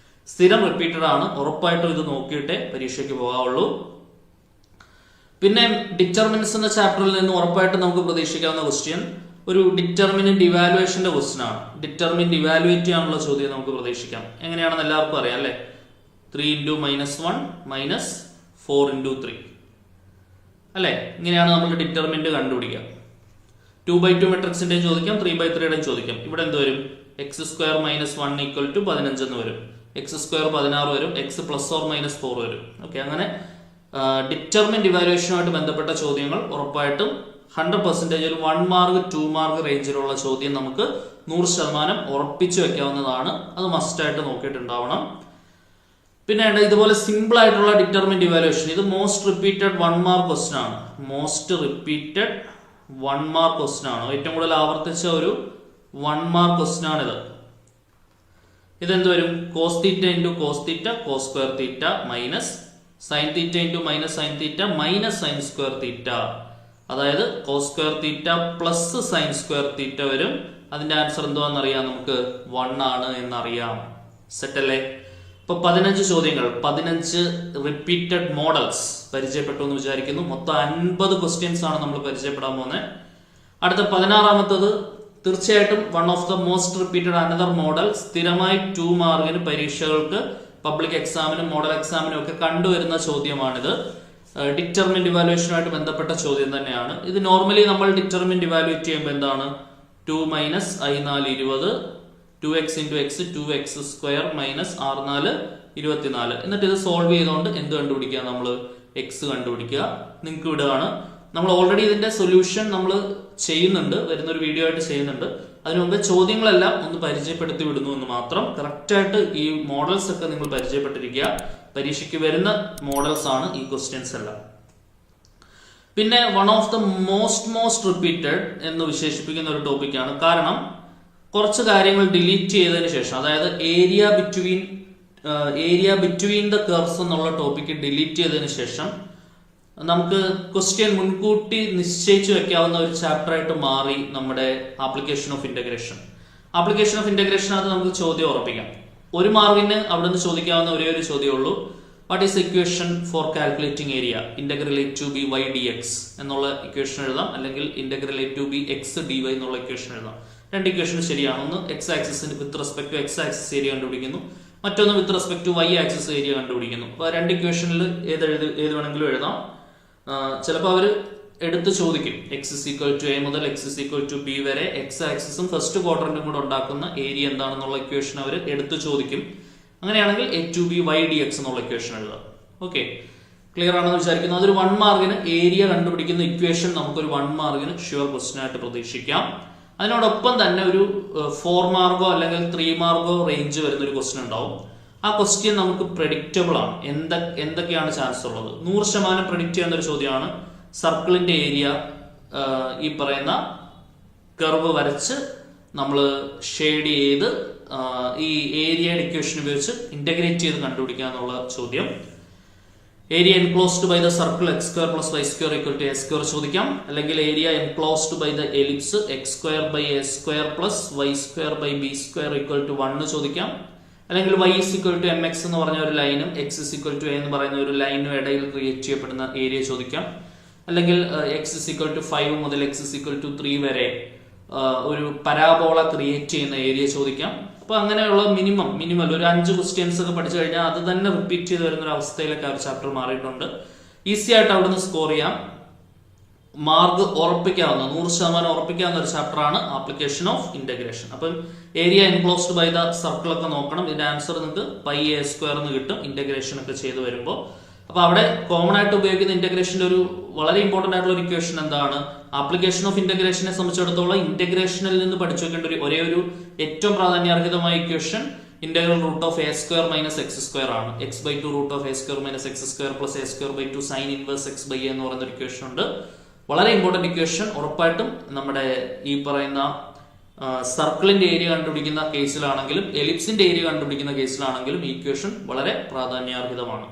സ്ഥിരം റിപ്പീറ്റഡ് ആണ്. ഉറപ്പായിട്ടും ഇത് നോക്കിയിട്ടേ പരീക്ഷയ്ക്ക് പോകാവുള്ളൂ. പിന്നെ ഡിറ്റർമിനൻസ് എന്ന ചാപ്റ്ററിൽ നിന്ന് ഉറപ്പായിട്ടും നമുക്ക് പ്രതീക്ഷിക്കാവുന്ന ക്വസ്റ്റ്യൻ ഒരു ഡിറ്റർമിനന്റ് ഇവാലുവേഷന്റെ ക്വസ്റ്റ്യൻ ആണ്. ഡിറ്റർമിനന്റ് ഇവാലുവേറ്റ് ചെയ്യാനുള്ള ചോദ്യം നമുക്ക് പ്രതീക്ഷിക്കാം. എങ്ങനെയാണെന്ന് എല്ലാവർക്കും അറിയാം അല്ലെ? 3 into -1 minus 4 into 3 അല്ലെ? ഇങ്ങനെയാണ് നമ്മൾ ഡിറ്റർമിനന്റ് കണ്ടുപിടിക്കുക. 2/2 മെട്രിക്സിന്റെയും ചോദിക്കാം, 3/3യുടെയും ചോദിക്കാം. ഇവിടെ എന്ത് വരും? x² - 1 = 15 എന്ന് വരും. x² 16 വരും, x ± 4 വരും. ഓക്കെ, അങ്ങനെ ഡിറ്റർമിനന്റ് ഇവാലുവേഷനുമായിട്ട് ബന്ധപ്പെട്ട ചോദ്യങ്ങൾ ഉറപ്പായിട്ടും 100% ഒരു 1 മാർക്ക് 2 മാർക്ക് റേഞ്ചിലുള്ള ചോദ്യം നമുക്ക് 100% ഉറപ്പിച്ചു വെക്കാവുന്നതാണ്. അത് മസ്റ്റ് ആയിട്ട് നോക്കിയിട്ടുണ്ടാവണം. പിന്നെ ഇതുപോലെ സിമ്പിൾ ആയിട്ടുള്ള ഡിറ്റർമിനന്റ് ഇവാലുവേഷൻ, ഇത് മോസ്റ്റ് റിപ്പീറ്റഡ് 1 മാർക്ക് ക്വസ്റ്റ്യൻ ആണ്. മോസ്റ്റ് റിപ്പീറ്റഡ് 1 മാർക്ക് ക്വസ്റ്റ്യൻ ആണ്. ഏറ്റവും കൂടുതൽ ആവർത്തിച്ച ഒരു 1 മാർക്ക് ക്വസ്റ്റ്യൻ ആണ് ഇത്. ഇതെന്ത് വരും? cos θ into cos θ cos square θ minus sin θ into minus sin θ minus sin square θ. അതായത് cos square θ plus sin square θ വരും. അതിന്റെ ആൻസർ എന്തുവാന്ന് അറിയാം നമുക്ക്? 1 ആണ് എന്നറിയാം. സെറ്റ് അല്ലേ? ഇപ്പൊ 15 ചോദ്യങ്ങൾ, 15 റിപ്പീറ്റഡ് മോഡൽസ് പരിചയപ്പെട്ടു എന്ന് വിചാരിക്കുന്നു. മൊത്തം 50 ക്വസ്റ്റ്യൻസ് ആണ് നമ്മൾ പരിചയപ്പെടാൻ പോകുന്നത്. അടുത്ത 16ാമത്തത് തീർച്ചയായിട്ടും one of the most repeated another model. സ്ഥിരമായി 2 മാർക്കിന് പരീക്ഷകൾക്ക് പബ്ലിക് എക്സാമിനും മോഡൽ എക്സാമിനും ഒക്കെ കണ്ടുവരുന്ന ചോദ്യമാണിത്. ഡിറ്റർമിനന്റ് ഇവാലുവേഷനുമായിട്ട് ബന്ധപ്പെട്ട ചോദ്യം തന്നെയാണ് ഇത്. നോർമലി നമ്മൾ ഡിറ്റർമിനന്റ് ഇവാലുവേറ്റ് ചെയ്യുമ്പോൾ എന്താണ്? 2 - i4 20, 2x into x 2x² minus r4 24. എന്നിട്ട് ഇത് സോൾവ് ചെയ്തുകൊണ്ട് എന്ത് കണ്ടുപിടിക്കുക? നമ്മൾ x കണ്ടുപിടിക്കുക. നിങ്ങൾക്ക് വിടുകയാണ്. നമ്മൾ ഓൾറെഡി ഇതിന്റെ സൊല്യൂഷൻ നമ്മൾ ചെയ്യുന്നുണ്ട്, വരുന്നൊരു വീഡിയോ ആയിട്ട് ചെയ്യുന്നുണ്ട്. അതിനു മുമ്പ് ചോദ്യങ്ങളെല്ലാം ഒന്ന് പരിചയപ്പെടുത്തി വിടുന്നു എന്ന് മാത്രം. കറക്റ്റ് ആയിട്ട് ഈ മോഡൽസ് ഒക്കെ നിങ്ങൾ പരിചയപ്പെട്ടിരിക്കുക. പരീക്ഷയ്ക്ക് വരുന്ന മോഡൽസ് ആണ് ഈ ക്വസ്റ്റ്യൻസ് എല്ലാം. പിന്നെ one of the most repeated എന്ന് വിശേഷിപ്പിക്കുന്ന ഒരു ടോപ്പിക്കാണ്. കാരണം കുറച്ച് കാര്യങ്ങൾ ഡിലീറ്റ് ചെയ്തതിന് ശേഷം, അതായത് ഏരിയ ബിറ്റ്വീൻ ദ കർവ്സ് എന്നുള്ള ടോപ്പിക്ക് ഡിലീറ്റ് ചെയ്തതിന് ശേഷം നമുക്ക് ക്വസ്റ്റ്യൻ മുൻകൂട്ടി നിശ്ചയിച്ചു വെക്കാവുന്ന ഒരു ചാപ്റ്റർ ആയിട്ട് മാറി നമ്മുടെ application of integration. Application of ഇന്റഗ്രേഷനകത്ത് നമുക്ക് ചോദ്യം ഉറപ്പിക്കാം. 1 മാർക്കിന് അവിടെ നിന്ന് ചോദിക്കാവുന്ന ഒരേ ഒരു ചോദ്യമേ ഉള്ളൂ. What is equation for calculating area? Integral a to b y dx എന്നുള്ള ഇക്വേഷൻ എഴുതാം, അല്ലെങ്കിൽ integral a to b x dy എന്നുള്ള ഇക്വേഷൻ എഴുതാം. 2 ഇക്വേഷൻ ശരിയാണ്. ഒന്ന് x ആക്സിസിന് with respect to x axis area കണ്ടുപിടിക്കുന്നു, മറ്റൊന്ന് with respect to y axis area കണ്ടുപിടിക്കുന്നു. അപ്പോൾ 2 ഇക്വേഷനിൽ ഏത് വേണമെങ്കിലും എഴുതാം. ചിലപ്പോൾ അവർ എടുത്ത് ചോദിക്കും x = a മുതൽ x = b വരെ x ആക്സിസും ഫസ്റ്റ് ക്വാഡ്രന്റും കൂടെ ഉണ്ടാക്കുന്ന ഏരിയ എന്താണെന്നുള്ള ഇക്വേഷൻ അവർ എടുത്ത് ചോദിക്കും. അങ്ങനെയാണെങ്കിൽ a to b y dx എന്നുള്ള ഇക്വേഷൻ എഴുതാം. ഓക്കെ, ക്ലിയർ ആണെന്ന് വിചാരിക്കുന്നു. അതൊരു 1 മാർക്കിന് ഏരിയ കണ്ടുപിടിക്കുന്ന ഇക്വേഷൻ നമുക്കൊരു 1 മാർക്കിന് ഷ്യൂർ ക്വസ്റ്റ്യൻ ആയിട്ട് പ്രതീക്ഷിക്കാം. അതിനോടൊപ്പം തന്നെ ഒരു 4 മാർക്കോ അല്ലെങ്കിൽ 3 മാർക്കോ റേഞ്ച് വരുന്ന ഒരു ക്വസ്റ്റ്യൻ ഉണ്ടാവും. ആ ക്വസ്റ്റ്യൻ നമുക്ക് പ്രെഡിക്റ്റബിൾ ആണ്. എന്തൊക്കെയാണ് ചാൻസ് ഉള്ളത്? 100% പ്രെഡിക്റ്റ് ചെയ്യുന്ന ഒരു ചോദ്യമാണ്. സർക്കിളിന്റെ ഏരിയ ഈ പറയുന്ന കർവ് വരച്ച് നമ്മൾ ഷെയ്ഡ് ചെയ്ത് ഈ ഏരിയയുടെ ഇക്വേഷൻ ഉപയോഗിച്ച് ഇന്റഗ്രേറ്റ് ചെയ്ത് കണ്ടുപിടിക്കുക എന്നുള്ള ചോദ്യം. Area enclosed by the circle x² + y² = a² ചോദിക്കാം. അല്ലെങ്കിൽ area enclosed by the ellipse x² / a² + y² / b² = 1 ചോദിക്കാം. അല്ലെങ്കിൽ y = mx എന്ന് പറഞ്ഞ ഒരു ലൈനും x = a എന്ന് പറയുന്ന ഒരു ലൈനും ഇടയിൽ ക്രിയേറ്റ് ചെയ്യപ്പെടുന്ന ഏരിയ ചോദിക്കാം. അല്ലെങ്കിൽ x = 5 മുതൽ x = 3 വരെ ഒരു പരാബോള ക്രിയേറ്റ് ചെയ്യുന്ന ഏരിയ ചോദിക്കാം. അപ്പൊ അങ്ങനെയുള്ള മിനിമം ഒരു 5 ക്വസ്റ്റ്യൻസ് ഒക്കെ പഠിച്ചു കഴിഞ്ഞാൽ അത് തന്നെ റിപ്പീറ്റ് ചെയ്ത് വരുന്ന ഒരു അവസ്ഥയിലൊക്കെ ആ ചാപ്റ്റർ മാറിയിട്ടുണ്ട്. ഈസി ആയിട്ട് അവിടുന്ന് സ്കോർ ചെയ്യാം. മാർക്ക് ഉറപ്പിക്കാവുന്ന 100% ഉറപ്പിക്കാവുന്ന ഒരു ചാപ്റ്റർ ആണ് ആപ്ലിക്കേഷൻ ഓഫ് ഇന്റഗ്രേഷൻ. അപ്പം area enclosed by the circle ഒക്കെ നോക്കണം. ഇതിന്റെ ആൻസർ നിങ്ങൾക്ക് പൈ എ സ്ക്വയർ എന്ന് കിട്ടും ഇന്റഗ്രേഷൻ ഒക്കെ ചെയ്ത് വരുമ്പോൾ. അപ്പൊ അവിടെ കോമൺ ആയിട്ട് ഉപയോഗിക്കുന്ന ഇന്റഗ്രേഷന്റെ ഒരു വളരെ ഇമ്പോർട്ടന്റ് ആയിട്ടുള്ള ഒരു ഇക്വേഷൻ എന്താണ്? ആപ്ലിക്കേഷൻ ഓഫ് ഇന്റഗ്രേഷനെ സംബന്ധിച്ചിടത്തോളം ഇന്റഗ്രേഷനിൽ നിന്ന് പഠിച്ചു വെക്കേണ്ട ഒരേ ഒരു ഏറ്റവും പ്രാധാന്യാർഹിതമായ equation integral root of a square minus x square ആണ്. x/2 root of a square minus x square plus a square by 2 sine inverse x by a എന്ന് പറയുന്ന ഒരു ഇക്വേഷൻ ഉണ്ട്. വളരെ ഇമ്പോർട്ടന്റ് ഇക്വേഷൻ. ഉറപ്പായിട്ടും നമ്മുടെ ഈ പറയുന്ന സർക്കിളിന്റെ ഏരിയ കണ്ടുപിടിക്കുന്ന കേസിലാണെങ്കിലും എലിപ്സിന്റെ ഏരിയ കണ്ടുപിടിക്കുന്ന കേസിലാണെങ്കിലും ഈ ഇക്വേഷൻ വളരെ പ്രാധാന്യാർഹിതമാണ്.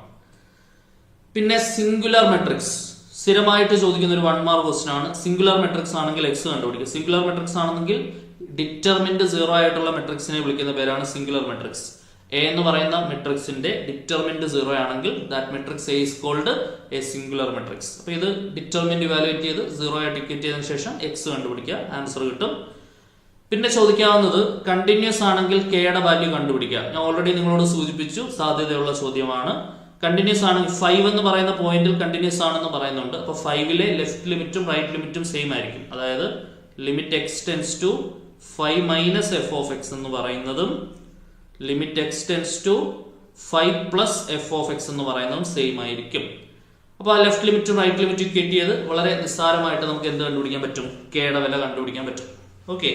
പിന്നെ സിംഗുലർ മെട്രിക്സ് സ്ഥിരമായിട്ട് ചോദിക്കുന്ന ഒരു 1 മാർക്ക് ക്വസ്റ്റൻ ആണ്. സിംഗുലർ മെട്രിക്സ് ആണെങ്കിൽ എക്സ് കണ്ടുപിടിക്കുക. സിംഗുലർ മെട്രിക്സ് ആണെങ്കിൽ ഡിറ്റർമിന്റ് 0 ആയിട്ടുള്ള മെട്രിക്സിനെ വിളിക്കുന്ന പേരാണ് സിംഗുലർ മെട്രിക്സ്. എ എന്ന് പറയുന്ന മെട്രിക്സിന്റെ ഡിറ്റർമിന്റ് 0 ആണെങ്കിൽ that matrix A is called a singular matrix. അപ്പൊ ഇത് ഡിറ്റർമിന്റ് ഇവാലുവേറ്റ് ചെയ്ത് 0 ആയിട്ട് ഇക്വേറ്റ് ചെയ്തതിനു ശേഷം എക്സ് കണ്ടുപിടിക്കുക, ആൻസർ കിട്ടും. പിന്നെ ചോദിക്കാവുന്നത് കണ്ടിന്യൂസ് ആണെങ്കിൽ കെയുടെ വാല്യൂ കണ്ടുപിടിക്കുക. ഞാൻ ഓൾറെഡി നിങ്ങളോട് സൂചിപ്പിച്ചു, സാധ്യതയുള്ള ചോദ്യമാണ്. കണ്ടിന്യൂസ് ആണെങ്കിൽ 5 എന്ന് പറയുന്ന പോയിന്റിൽ കണ്ടിന്യൂസ് ആണെന്ന് പറയുന്നുണ്ട്. അപ്പൊ 5ലെ ലെഫ്റ്റ് ലിമിറ്റും റൈറ്റ് ലിമിറ്റും സെയിം ആയിരിക്കും. അതായത് limit x tends to 5 minus f of x എന്ന് പറയുന്നതും limit x tends to 5 plus f of x എന്ന് പറയുന്നതും സെയിം ആയിരിക്കും. അപ്പൊ ആ ലെഫ്റ്റ് ലിമിറ്റും റൈറ്റ് ലിമിറ്റും ഇക്വേറ്റ് ചെയ്ത് വളരെ നിസ്സാരമായിട്ട് നമുക്ക് എന്ത് കണ്ടുപിടിക്കാൻ പറ്റും? കെയുടെ വില കണ്ടുപിടിക്കാൻ പറ്റും. ഓക്കെ.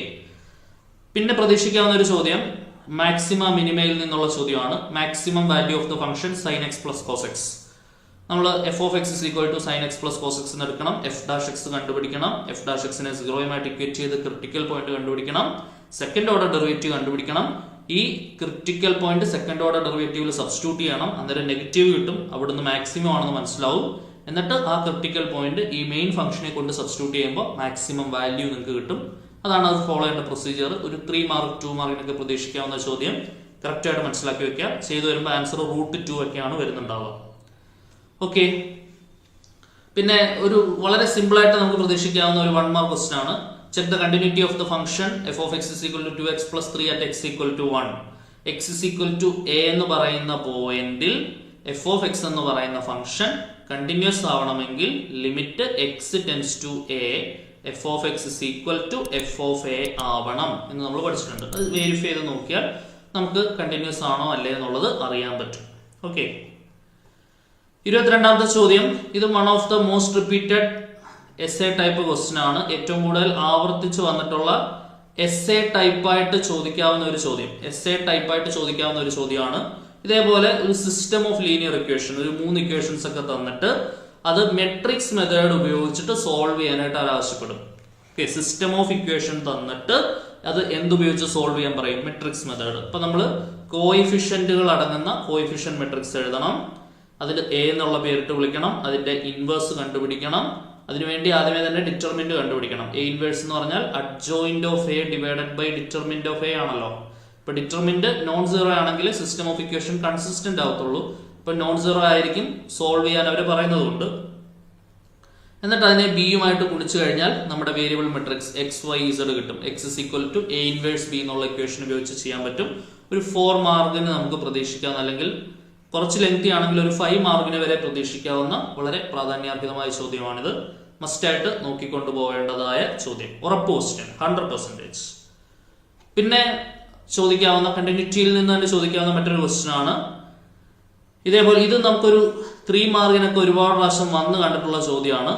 പിന്നെ പ്രതീക്ഷിക്കാവുന്ന ഒരു ചോദ്യം മാക്സിമ മിനിമയിൽ നിന്നുള്ള ചോദ്യമാണ്. Maximum value of the function sine x plus cos x. നമ്മൾ f of x is equal to sine x plus cos x എന്ന് എടുക്കണം. എഫ് ഡാഷ് എക്സ് കണ്ടുപിടിക്കണം. എഫ് ഡാഷ് എക്സിനെ 0 ഇക്വേറ്റ് ചെയ്ത് ക്രിട്ടിക്കൽ പോയിന്റ് കണ്ടുപിടിക്കണം. സെക്കൻഡ് ഓർഡർ ഡെറിവേറ്റീവ് കണ്ടുപിടിക്കണം. ഈ critical point second order ഡെറിവേറ്റീവിൽ സബ്സ്റ്റിറ്റ്യൂട്ട് ചെയ്യണം. അന്നേരം നെഗറ്റീവ് കിട്ടും. അവിടുന്ന് മാക്സിമം ആണെന്ന് മനസ്സിലാവും. എന്നിട്ട് ആ ക്രിട്ടിക്കൽ പോയിന്റ് ഈ മെയിൻ ഫംഗ്ഷനെ കൊണ്ട് സബ്സ്റ്റിറ്റ്യൂട്ട് ചെയ്യുമ്പോൾ മാക്സിമം വാല്യൂ നിങ്ങൾക്ക് കിട്ടും. അതാണ് അത് ഫോളോ ചെയ്യേണ്ട പ്രൊസീജിയർ. ഒരു 3 മാർക്ക് 2 മാർക്കിനൊക്കെ പ്രതീക്ഷിക്കാവുന്ന ചോദ്യം. കറക്റ്റ് ആയിട്ട് മനസ്സിലാക്കി വെക്കുക. ചെയ്തു വരുമ്പോൾ ആൻസർ √2 ഒക്കെയാണ് വരുന്നുണ്ടാവുക. ഓക്കെ. പിന്നെ ഒരു വളരെ സിമ്പിൾ ആയിട്ട് നമുക്ക് പ്രതീക്ഷിക്കാവുന്ന ഒരു 1 മാർക്ക് ക്വസ്റ്റൻ ആണ്. Check the continuity of the function f of x is equal to 2x plus 3 at x equal to 1. X is equal to a എന്ന് പറയുന്ന പോയിന്റിൽ എഫ് ഓഫ് എക്സ് എന്ന് പറയുന്ന ഫംഗ്ഷൻ കണ്ടിന്യൂസ് ആവണമെങ്കിൽ limit x tends to a f of x is equal to f of a ആവണം എന്ന് നമ്മൾ പഠിച്ചിട്ടുണ്ട്. അത് വെരിഫൈ ചെയ്ത് നോക്കിയാൽ നമുക്ക് കണ്ടിന്യൂസ് ആണോ അല്ലേ എന്നുള്ളത് അറിയാൻ പറ്റും. ഓക്കെ. 22ാമത്തെ ചോദ്യം. ഇത് one of the most repeated S A type question ആണ്. ഏറ്റവും കൂടുതൽ ആവർത്തിച്ച് വന്നിട്ടുള്ള എസ് എ ടൈപ്പായിട്ട് ചോദിക്കാവുന്ന ഒരു ചോദ്യം. എസ് എ ടൈപ്പായിട്ട് ചോദിക്കാവുന്ന ഒരു ചോദ്യമാണ്. ഇതേപോലെ ഒരു സിസ്റ്റം ഓഫ് ലീനിയർ ഇക്വേഷൻ, ഒരു 3 ഇക്വേഷൻസ് ഒക്കെ തന്നിട്ട് അത് മെട്രിക്സ് മെത്തേഡ് ഉപയോഗിച്ചിട്ട് സോൾവ് ചെയ്യാനായിട്ട് അവർ ആവശ്യപ്പെടും. ഓക്കെ. സിസ്റ്റം ഓഫ് ഇക്വേഷൻ തന്നിട്ട് അത് എന്തുപയോഗിച്ച് സോൾവ് ചെയ്യാൻ പറയും? Matrix method. അപ്പൊ നമ്മൾ കോയിഫിഷ്യന്റുകൾ അടങ്ങുന്ന കോയിഫിഷ്യന്റ് മെട്രിക്സ് എഴുതണം. അതിൽ എ എന്നുള്ള പേരിട്ട് വിളിക്കണം. അതിന്റെ ഇൻവേഴ്സ് കണ്ടുപിടിക്കണം. അതിനുവേണ്ടി ആദ്യമേ തന്നെ ഡിറ്റർമിന്റ് കണ്ടുപിടിക്കണം. എ ഇൻവേഴ്സ് എന്ന് പറഞ്ഞാൽ adjoint of A divided by determinant of A ആണല്ലോ. ഇപ്പൊ ഡിറ്റർമിന്റ് നോൺ സീറോ ആണെങ്കിൽ സിസ്റ്റം ഓഫ് ഇക്വേഷൻ കൺസിസ്റ്റന്റ് ആവത്തുള്ളൂ. ഇപ്പൊ നോൺ സീറോ ആയിരിക്കും സോൾവ് ചെയ്യാൻ അവർ പറയുന്നതുകൊണ്ട്. എന്നിട്ട് അതിനെ ബിയുമായിട്ട് ഗുണിച്ചു കഴിഞ്ഞാൽ നമ്മുടെ variable matrix x y z കിട്ടും. X is equal to a inverse b എന്നുള്ള ഇക്വേഷൻ ഉപയോഗിച്ച് ചെയ്യാൻ പറ്റും. ഒരു 4 മാർക്കിന് നമുക്ക് പ്രതീക്ഷിക്കാം. അല്ലെങ്കിൽ കുറച്ച് ലെങ്തി ആണെങ്കിൽ ഒരു 5 മാർക്കിന് വരെ പ്രതീക്ഷിക്കാവുന്ന വളരെ പ്രാധാന്യാർഹിതമായ ചോദ്യമാണിത്. മസ്റ്റായിട്ട് നോക്കിക്കൊണ്ടു പോവേണ്ടതായ ചോദ്യം. ഉറപ്പ് ക്വസ്റ്റ്യൻ 100%. പിന്നെ ചോദിക്കാവുന്ന കണ്ടിന്യൂറ്റിയിൽ നിന്ന് തന്നെ ചോദിക്കാവുന്ന മറ്റൊരു ക്വസ്റ്റ്യൻ ആണ്. ഇതേപോലെ ഇത് നമുക്കൊരു 3 മാർക്കിനൊക്കെ ഒരുപാട് പ്രാവശ്യം വന്ന് കണ്ടിട്ടുള്ള ചോദ്യമാണ്.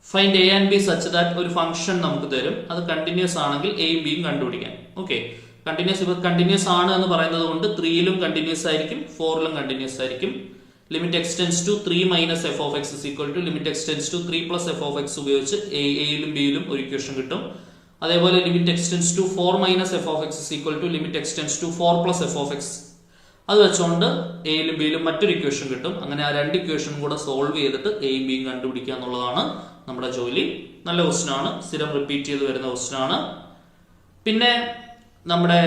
Find A and be such that ഒരു ഫംഗ്ഷൻ നമുക്ക് തരും. അത് കണ്ടിന്യൂസ് ആണെങ്കിൽ എയും ബിയും കണ്ടുപിടിക്കാൻ. ഓക്കെ. കണ്ടിന്യൂസ് ആണ് എന്ന് പറയുന്നത് കൊണ്ട് 3ലും കണ്ടിന്യൂസ് ആയിരിക്കും, 4ലും കണ്ടിന്യൂസ് ആയിരിക്കും. Limit x tends to 3 minus f of x is equal to limit x tends to 3 plus f of x ഉപയോഗിച്ച് എയിലും ബിയിലും ഒരു ഇക്വേഷൻ കിട്ടും. അതേപോലെ limit x tends to 4 minus f of x is equal to limit x tends to 4 plus f of x. അത് വെച്ചുകൊണ്ട് എയിലും ബിയിലും മറ്റൊരു equation കിട്ടും. അങ്ങനെ ആ 2 ഇക്വേഷൻ കൂടെ സോൾവ് ചെയ്തിട്ട് എയും ബിയും കണ്ടുപിടിക്കുക എന്നുള്ളതാണ് നമ്മുടെ ജോലി. നല്ല ക്വസ്റ്റൻ ആണ്. സ്ഥിരം റിപ്പീറ്റ് ചെയ്ത് വരുന്ന ക്വസ്റ്റൻ ആണ്. പിന്നെ നമ്മുടെ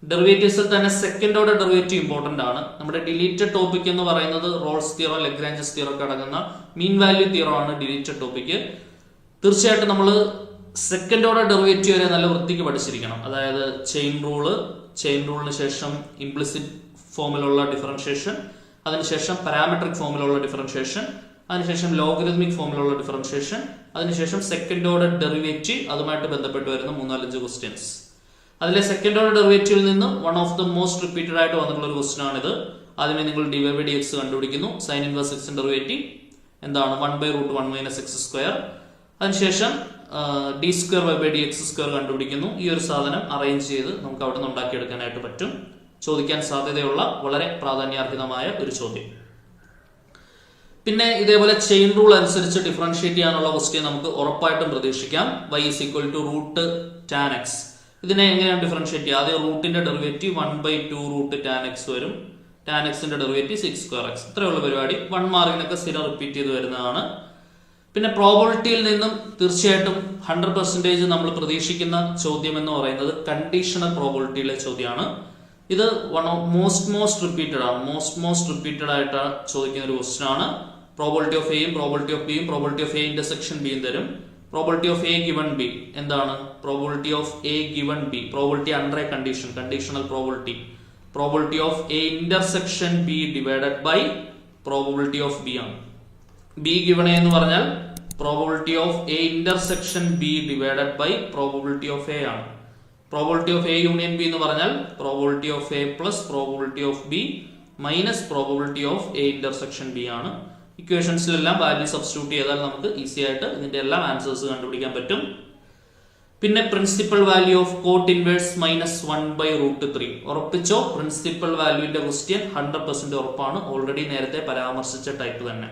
ഡെറിവേറ്റീവ്സിൽ തന്നെ സെക്കൻഡ് ഓർഡർ ഡെറിവേറ്റീവ് ഇമ്പോർട്ടന്റ് ആണ്. നമ്മുടെ ഡിലീറ്റഡ് ടോപ്പിക് എന്ന് പറയുന്നത് റോൾസ് തിയറം, ലഗ്രാഞ്ചസ് തിയറം ഒക്കെ അടങ്ങുന്ന മീൻ വാല്യൂ തിയറം ആണ് ഡിലീറ്റഡ് ടോപ്പിക്. തീർച്ചയായിട്ടും നമ്മൾ സെക്കൻഡ് ഓർഡർ ഡെറിവേറ്റീവ് വരെ നല്ല വൃത്തിക്ക് പഠിച്ചിരിക്കണം. അതായത് ചെയിൻ റൂളിന് ശേഷം ഇംപ്ലിസിറ്റ് ഫോമിലുള്ള ഡിഫറൻഷിയേഷൻ, അതിനുശേഷം പാരാമെട്രിക് ഫോമിലുള്ള ഡിഫറൻഷിയേഷൻ, അതിനുശേഷം ലോഗരിതമിക് ഫോമിലുള്ള ഡിഫറൻഷിയേഷൻ, അതിനുശേഷം സെക്കൻഡ് ഓർഡർ ഡെറിവേറ്റീവ്, അതുമായിട്ട് ബന്ധപ്പെട്ട് വരുന്ന 3-4 ക്വസ്റ്റ്യൻസ്. അതിലെ സെക്കൻഡ് ഓർഡർ ഡെറിവേറ്റീവിൽ നിന്ന് one of the most repeated ആയിട്ട് വന്നിട്ടുള്ള ഒരു ക്വസ്റ്റൻ ആണിത്. ആദ്യമേ നിങ്ങൾ dy/dx കണ്ടുപിടിക്കുന്നു. സൈൻ ഇൻവേഴ്സ് x ഡെറിവേറ്റീവ് എന്താണ് 1/√1 - x². അതിനുശേഷം d²/dx² കണ്ടുപിടിക്കുന്നു. ഈ ഒരു സാധനം അറേഞ്ച് ചെയ്ത് നമുക്ക് അവിടെ നിന്ന് ഉണ്ടാക്കിയെടുക്കാനായിട്ട് പറ്റും. ചോദിക്കാൻ സാധ്യതയുള്ള വളരെ പ്രാധാന്യാർഹിതമായ ഒരു ചോദ്യം. പിന്നെ ഇതേപോലെ ചെയിൻ റൂൾ അനുസരിച്ച് ഡിഫറൻഷിയേറ്റ് ചെയ്യാനുള്ള ക്വസ്റ്റ്യൻ നമുക്ക് ഉറപ്പായിട്ടും പ്രതീക്ഷിക്കാം. y √tan x. ഇതിനെ എങ്ങനെയാണ് ഡിഫറൻഷിയേറ്റ് ചെയ്യുക? ആദ്യം റൂട്ടിന്റെ ഡെറിവേറ്റീവ് 1/2√tan x വരും. tan x ന്റെ ഡെറിവേറ്റീവ് 6²x. ഇത്രയുള്ള പരിപാടി 1 മാർക്കിനൊക്കെ സ്ഥിരം റിപ്പീറ്റ് ചെയ്ത് വരുന്നതാണ്. പിന്നെ പ്രോബബിലിറ്റിയിൽ നിന്നും തീർച്ചയായിട്ടും 100% നമ്മൾ പ്രതീക്ഷിക്കുന്ന ചോദ്യം എന്ന് പറയുന്നത് കണ്ടീഷണൽ പ്രോബബിലിറ്റിയിലെ ചോദ്യമാണ്. ഇത് വൺ ഓഫ് മോസ്റ്റ് റിപ്പീറ്റഡ് ആണ്. മോസ്റ്റ് റിപ്പീറ്റഡ് ആയിട്ട് ചോദിക്കുന്ന ഒരു ക്വസ്റ്റൻ ആണ്. പ്രോബബിലിറ്റി ഓഫ് എയും പ്രോബബിലിറ്റി ഓഫ് ബിയും പ്രോബബിലിറ്റി ഓഫ് എ ഇന്റർസെക്ഷൻ ബിയും തരും. Probability of a given b എന്താണ്? Probability of a given b, probability under a condition, conditional probability. Probability of a intersection b divided by probability of b ആണ്. B given a എന്ന് പറഞ്ഞാൽ probability of a intersection b divided by probability of A ആണ്. Probability of A union B എന്ന് പറഞ്ഞാൽ probability of A plus probability of B minus probability of a intersection B ആണ്. ഇക്വേഷൻസിലെല്ലാം value substitute ചെയ്താൽ നമുക്ക് easy ആയിട്ട് ഇതിന്റെ എല്ലാം answers കണ്ടുപിടിക്കാൻ പറ്റും. പിന്നെ principal value of cot inverse -1/√3 ഉറപ്പിച്ചോ. പ്രിൻസിപ്പൽ വാല്യൂവിന്റെ ക്വസ്റ്റ്യൻ 100% ഉറപ്പാണ്. ഓൾറെഡി നേരത്തെ പരാമർശിച്ച ടൈപ്പ് തന്നെ.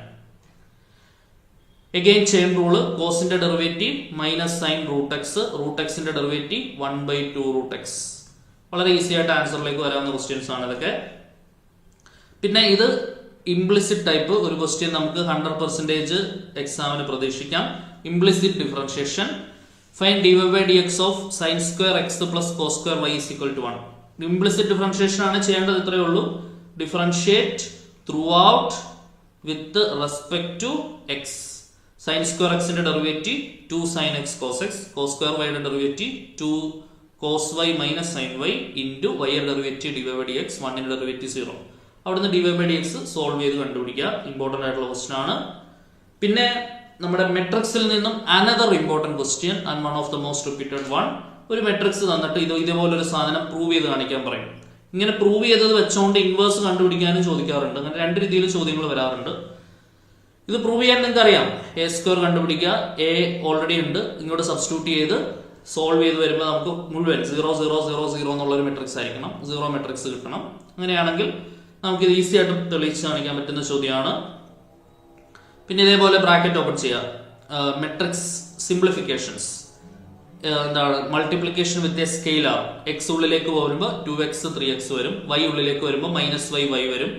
എഗെയിൻ ചെയിൻ റൂള്, കോസിന്റെ ഡെറിവേറ്റീവ് -sin√x, √x-ന്റെ ഡെറിവേറ്റീവ് 1/2√x. വളരെ ഈസി ആയിട്ട് ആൻസറിലേക്ക് വരാവുന്ന ക്വസ്റ്റ്യൻസ് ആണ് ഇതൊക്കെ. പിന്നെ ഇത് ഇംപ്ലിസിറ്റ് ടൈപ്പ് ഒരു ക്വസ്റ്റ്യൻ നമുക്ക് 100% എക്സാമിന് പ്രതീക്ഷിക്കാം. Implicit differentiation. Find dy/dx of sin²x + cos²y = 1. Implicit differentiation ആണ് ചെയ്യേണ്ടത്. ഇത്രയേ ഉള്ളൂ. Differentiate throughout with respect to x. sin²x ന്റെ derivative 2sin x cos x, cos²y യുടെ derivative 2 cos y - sin y into y യുടെ ഡെറിവേറ്റീവ് dy/dx, 1 ന്റെ derivative 0. അവിടുന്ന് dy/dx solve ചെയ്ത് കണ്ടുപിടിക്കുക. ഇമ്പോർട്ടന്റ് ആയിട്ടുള്ള ക്വസ്റ്റൻ ആണ്. പിന്നെ നമ്മുടെ മെട്രിക്സിൽ നിന്നും another important question and one of the most repeated one. ഒരു മെട്രിക്സ് തന്നിട്ട് ഇതേപോലൊരു സാധനം പ്രൂവ് ചെയ്ത് കാണിക്കാൻ പറയും. ഇങ്ങനെ പ്രൂവ് ചെയ്തത് വെച്ചുകൊണ്ട് ഇൻവേഴ്സ് കണ്ടുപിടിക്കാനും ചോദിക്കാറുണ്ട്. അങ്ങനെ രണ്ട് രീതിയിൽ ചോദ്യങ്ങൾ വരാറുണ്ട്. ഇത് പ്രൂവ് ചെയ്യാൻ നിങ്ങൾക്ക് അറിയാം. a² കണ്ടുപിടിക്കുക. a ഓൾറെഡി ഉണ്ട്. ഇങ്ങോട്ട് സബ്സ്റ്റിറ്റ്യൂട്ട് ചെയ്ത് സോൾവ് ചെയ്ത് വരുമ്പോൾ നമുക്ക് മുഴുവൻ 0 0 0 0 എന്നുള്ള ഒരു മെട്രിക്സ് ആയിരിക്കണം. 0 മെട്രിക്സ് കിട്ടണം. അങ്ങനെയാണെങ്കിൽ നമുക്ക് ഇത് ഈസി ആയിട്ട് തെളിയിച്ച് കാണിക്കാൻ പറ്റുന്ന ചോദ്യമാണ്. പിന്നെ ഇതേപോലെ ബ്രാക്കറ്റ് ഓപ്പൺ ചെയ്യുക. മെട്രിക്സ് സിംപ്ലിഫിക്കേഷൻസ് എന്താണ്? Multiplication with a scalar. X ഉള്ളിലേക്ക് വരുമ്പോൾ 2x 3x വരും. y ഉള്ളിലേക്ക് വരുമ്പോൾ -y വരും.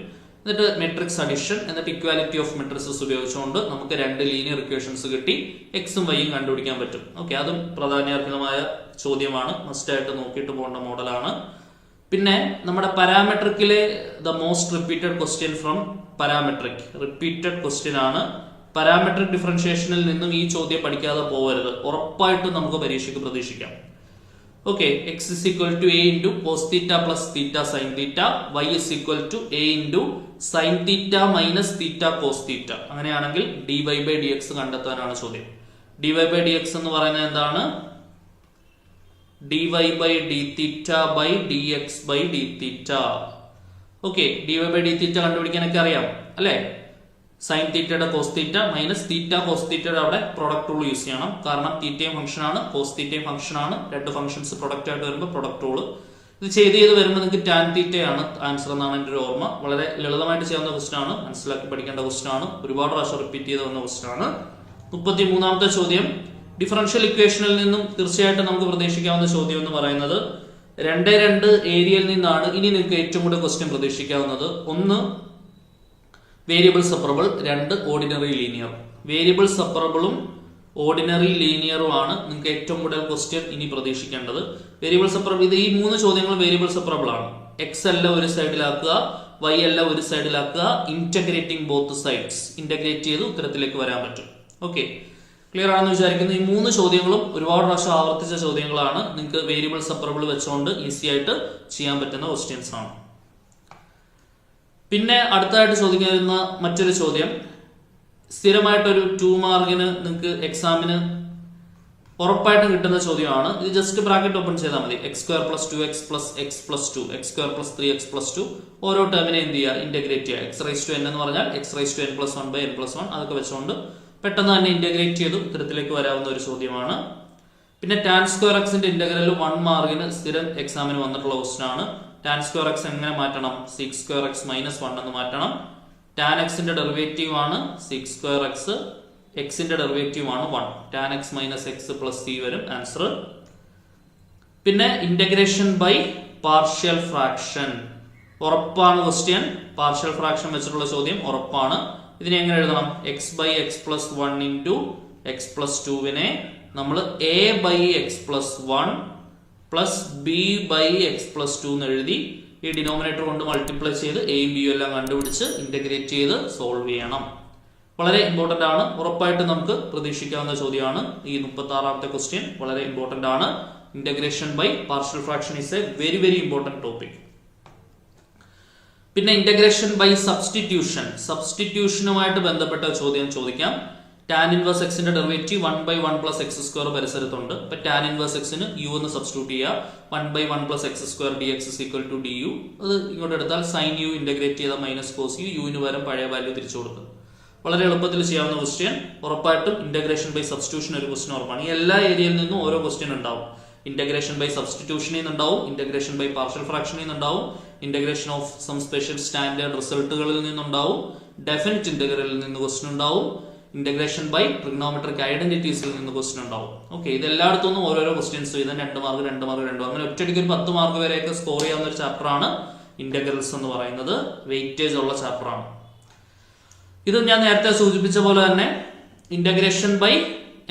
എന്നിട്ട് മെട്രിക്സ് അഡിഷൻ, എന്നിട്ട് ഇക്വാലിറ്റി ഓഫ് മെട്രിക്സസ് ഉപയോഗിച്ചുകൊണ്ട് നമുക്ക് 2 ലീനിയർ ഇക്വേഷൻസ് കിട്ടി. എക്സും വൈയും കണ്ടുപിടിക്കാൻ പറ്റും. ഓക്കെ, അതും പ്രാധാന്യാർഹിതമായ ചോദ്യമാണ്. മസ്റ്റ് ആയിട്ട് നോക്കിയിട്ട് പോകേണ്ട മോഡലാണ്. പിന്നെ നമ്മുടെ പാരാമെട്രിക്കിലെ the most repeated question from parametric repeated question ആണ്. പാരാമെട്രിക് ഡിഫറൻഷിയേഷനിൽ നിന്നും ഈ ചോദ്യം പഠിക്കാതെ പോകരുത്. ഉറപ്പായിട്ടും നമുക്ക് പരീക്ഷയ്ക്ക് പ്രതീക്ഷിക്കാം. Okay, x = a × cos θ + θ sin θ, y = a × sin θ - θ cos θ. അങ്ങനെയാണെങ്കിൽ dy/dx കണ്ടെത്താനാണ് ചോദ്യം. dy/dx എന്ന് പറയുന്നത് എന്താണ്? dy/dθ/dx/dθ. ഓക്കെ, dy/dθ കണ്ടുപിടിക്കാനൊക്കെ അറിയാം അല്ലെ? സൈൻ തീറ്റയുടെ cos theta minus theta cos തീറ്റയുടെ അവിടെ പ്രൊഡക്റ്റ് റൂൾ യൂസ് ചെയ്യണം. കാരണം തീറ്റയും ഫംഗ്ഷൻ ആണ്, കോസ് തീറ്റയും ഫംഗ്ഷൻ ആണ്. രണ്ട് ഫംഗ്ഷൻസ് പ്രൊഡക്റ്റ് ആയിട്ട് വരുമ്പോൾ പ്രൊഡക്റ്റ് റൂൾ. ഇത് ചെയ്ത് വരുമ്പോൾ നിങ്ങൾക്ക് ടാൻ തീറ്റയാണ് ആൻസർ എന്നാണ് എൻ്റെ ഒരു ഓർമ്മ. വളരെ ലളിതമായിട്ട് ചെയ്യാവുന്ന ക്വസ്റ്റൻ ആണ്. മനസ്സിലാക്കി പഠിക്കേണ്ട ക്വസ്റ്റൻ ആണ്. ഒരുപാട് പ്രാവശ്യം റിപ്പീറ്റ് ചെയ്ത് വന്ന ക്വസ്റ്റൻ ആണ്. 33ാമത്തെ ചോദ്യം. ഡിഫറൻഷ്യൽ ഇക്വേഷനിൽ നിന്നും തീർച്ചയായിട്ടും നമുക്ക് പ്രതീക്ഷിക്കാവുന്ന ചോദ്യം എന്ന് പറയുന്നത് 2 ഏരിയയിൽ നിന്നാണ്. ഇനി നിങ്ങൾക്ക് ഏറ്റവും കൂടുതൽ ക്വസ്റ്റ്യൻ പ്രതീക്ഷിക്കാവുന്നത്. 1 variable separable, 2 ordinary linear. Variable സെപ്പറബിളും ഓർഡിനറി ലീനിയറും ആണ് നിങ്ങൾക്ക് ഏറ്റവും കൂടുതൽ ക്വസ്റ്റ്യൻ ഇനി പ്രതീക്ഷിക്കേണ്ടത്. വേരിയബിൾ സെപ്പറബിൾ, ഇത് ഈ 3 ചോദ്യങ്ങൾ വേരിയബിൾ സെപ്പറബിൾ ആണ്. എക്സ് എല്ലാം ഒരു സൈഡിലാക്കുക, വൈ എല്ലാം ഒരു സൈഡിലാക്കുക. ഇന്റഗ്രേറ്റിംഗ് ബോത്ത് സൈഡ്സ്, ഇന്റഗ്രേറ്റ് ചെയ്ത് ഉത്തരത്തിലേക്ക് വരാൻ പറ്റും. ഓക്കെ, ക്ലിയർ ആണെന്ന് വിചാരിക്കുന്നു. ഈ 3 ചോദ്യങ്ങളും ഒരുപാട് പ്രാവശ്യം ആവർത്തിച്ച ചോദ്യങ്ങളാണ്. നിങ്ങൾക്ക് വേരിയബിൾ സെപ്പറബിൾ വെച്ചുകൊണ്ട് ഈസി ആയിട്ട് ചെയ്യാൻ പറ്റുന്ന ക്വസ്റ്റ്യൻസ് ആണ്. പിന്നെ അടുത്തതായിട്ട് ചോദിക്കുന്ന മറ്റൊരു ചോദ്യം, സ്ഥിരമായിട്ടൊരു 2 മാർക്കിന് നിങ്ങൾക്ക് എക്സാമിന് ഉറപ്പായിട്ടും കിട്ടുന്ന ചോദ്യമാണ്. ഇത് ജസ്റ്റ് ബ്രാക്കറ്റ് ഓപ്പൺ ചെയ്താൽ മതി. x² + 2x + x + 2 x² + 3x + 2 ഓരോ ടേമിനെ എന്ത് ചെയ്യുക, ഇന്റഗ്രേറ്റ് ചെയ്യുക. x⁻n എന്ന് പറഞ്ഞാൽ x⁻n+1/n+1 അതൊക്കെ വെച്ചുകൊണ്ട് പെട്ടെന്ന് തന്നെ ഇന്റഗ്രേറ്റ് ചെയ്തു ഉത്തരത്തിലേക്ക് വരാവുന്ന ഒരു ചോദ്യമാണ്. പിന്നെ tan² ന്റെ ഇന്റഗ്രൽ 1 മാർക്കിന് സ്ഥിരം എക്സാമിന് വന്നിട്ടുള്ള ക്വസ്റ്റൻ ആണ്. tan² എങ്ങനെ മാറ്റണം, sec² - 1 എന്ന് മാറ്റണം. tan ന്റെ ഡെറിവേറ്റീവ് ആണ് sec², ന്റെ ഡെറിവേറ്റീവ് ആണ് 1. tan x - x + c വരും ആൻസർ. പിന്നെ ഇന്റഗ്രേഷൻ ബൈ പാർഷ്യൽ ഫ്രാക്ഷൻ ഉറപ്പാണ് ക്വസ്റ്റ്യൻ. പാർഷ്യൽ ഫ്രാക്ഷൻ വെച്ചിട്ടുള്ള ചോദ്യം ഉറപ്പാണ്. ഇതിനെ എങ്ങനെ എഴുതണം, x/x+1 × x+2 നമ്മൾ a/x+1 + b/x+2 എന്ന് എഴുതി ഈ ഡിനോമിനേറ്റർ കൊണ്ട് മൾട്ടിപ്ലൈ ചെയ്ത് എയും ബിയും എല്ലാം കണ്ടുപിടിച്ച് ഇന്റഗ്രേറ്റ് ചെയ്ത് സോൾവ് ചെയ്യണം. വളരെ ഇമ്പോർട്ടന്റ് ആണ്. ഉറപ്പായിട്ട് നമുക്ക് പ്രതീക്ഷിക്കാവുന്ന ചോദ്യമാണ്. ഈ 36ാമത്തെ ക്വസ്റ്റ്യൻ വളരെ ഇമ്പോർട്ടന്റ് ആണ്. Integration by partial fraction is a very very important topic. പിന്നെ ഇന്റഗ്രേഷൻ ബൈ സബ്സ്റ്റിറ്റ്യൂഷനുമായിട്ട് ബന്ധപ്പെട്ട ചോദ്യം ചോദിക്കാം. tan 1x ന്റെ ഡെറിവേറ്റീവ് 1/1 + x² പരിസരത്തുണ്ട്. ഇപ്പൊ tan 1x ന് u എന്ന് സബ്സ്റ്റിറ്റ്യൂട്ട് ചെയ്യുക. 1/1 + x² dx = du. അത് ഇങ്ങോട്ട് എടുത്താൽ sin u ഇന്റഗ്രേറ്റ് ചെയ്ത -cos u, ന് പകരം പഴയ വാല്യൂ തിരിച്ചു കൊടുക്കും. വളരെ എളുപ്പത്തിൽ ചെയ്യാവുന്ന ക്വസ്റ്റ്യൻ. ഉറപ്പായിട്ടും ഇന്റഗ്രേഷൻ ബൈ സബ്സ്റ്റിറ്റ്യൂഷൻ ഒരു ക്വസ്റ്റ്യൻ ഉറപ്പാണ്. ഈ എല്ലാ ഏരിയയിൽ നിന്നും ഓരോ ക്വസ്റ്റ്യൻ ഉണ്ടാവും. ഇന്റഗ്രേഷൻ ബൈ സബ്സ്റ്റിറ്റ്യൂഷനിൽ നിന്നുണ്ടാവും, ഇന്റഗ്രേഷൻ ബൈ പാർഷ്യൽ ഫ്രാക്ഷനിൽ നിന്നുണ്ടാവും, integration of some special standard റിസൾട്ടുകളിൽ നിന്നുണ്ടാവും, ഡെഫിനിറ്റ് ഇന്റഗ്രലിൽ നിന്ന് ക്വസ്റ്റ്യൻ ഉണ്ടാവും, ഇന്റഗ്രേഷൻ ബൈ ട്രിഗ്നോമെട്രിക് ഐഡന്റിറ്റീസിൽ നിന്ന് ക്വസ്റ്റ്യൻ ഉണ്ടാവും. ഓക്കെ, ഇത് എല്ലായിടത്തും ഓരോരോ ക്വസ്റ്റ്യൻസ് ചെയ്താൽ 2 മാർക്ക് 2 മാർക്ക് 2 അങ്ങനെ ഒറ്റയടിക്ക് ഒരു 10 മാർക്ക് വരെയൊക്കെ സ്കോർ ചെയ്യാവുന്ന ഒരു ചാപ്റ്റർ ആണ് ഇന്റഗ്രൽസ് എന്ന് പറയുന്നത്. വെയിറ്റേജ് ഉള്ള ചാപ്റ്റർ ആണ് ഇത്. ഞാൻ നേരത്തെ സൂചിപ്പിച്ച പോലെ തന്നെ ഇന്റഗ്രേഷൻ ബൈ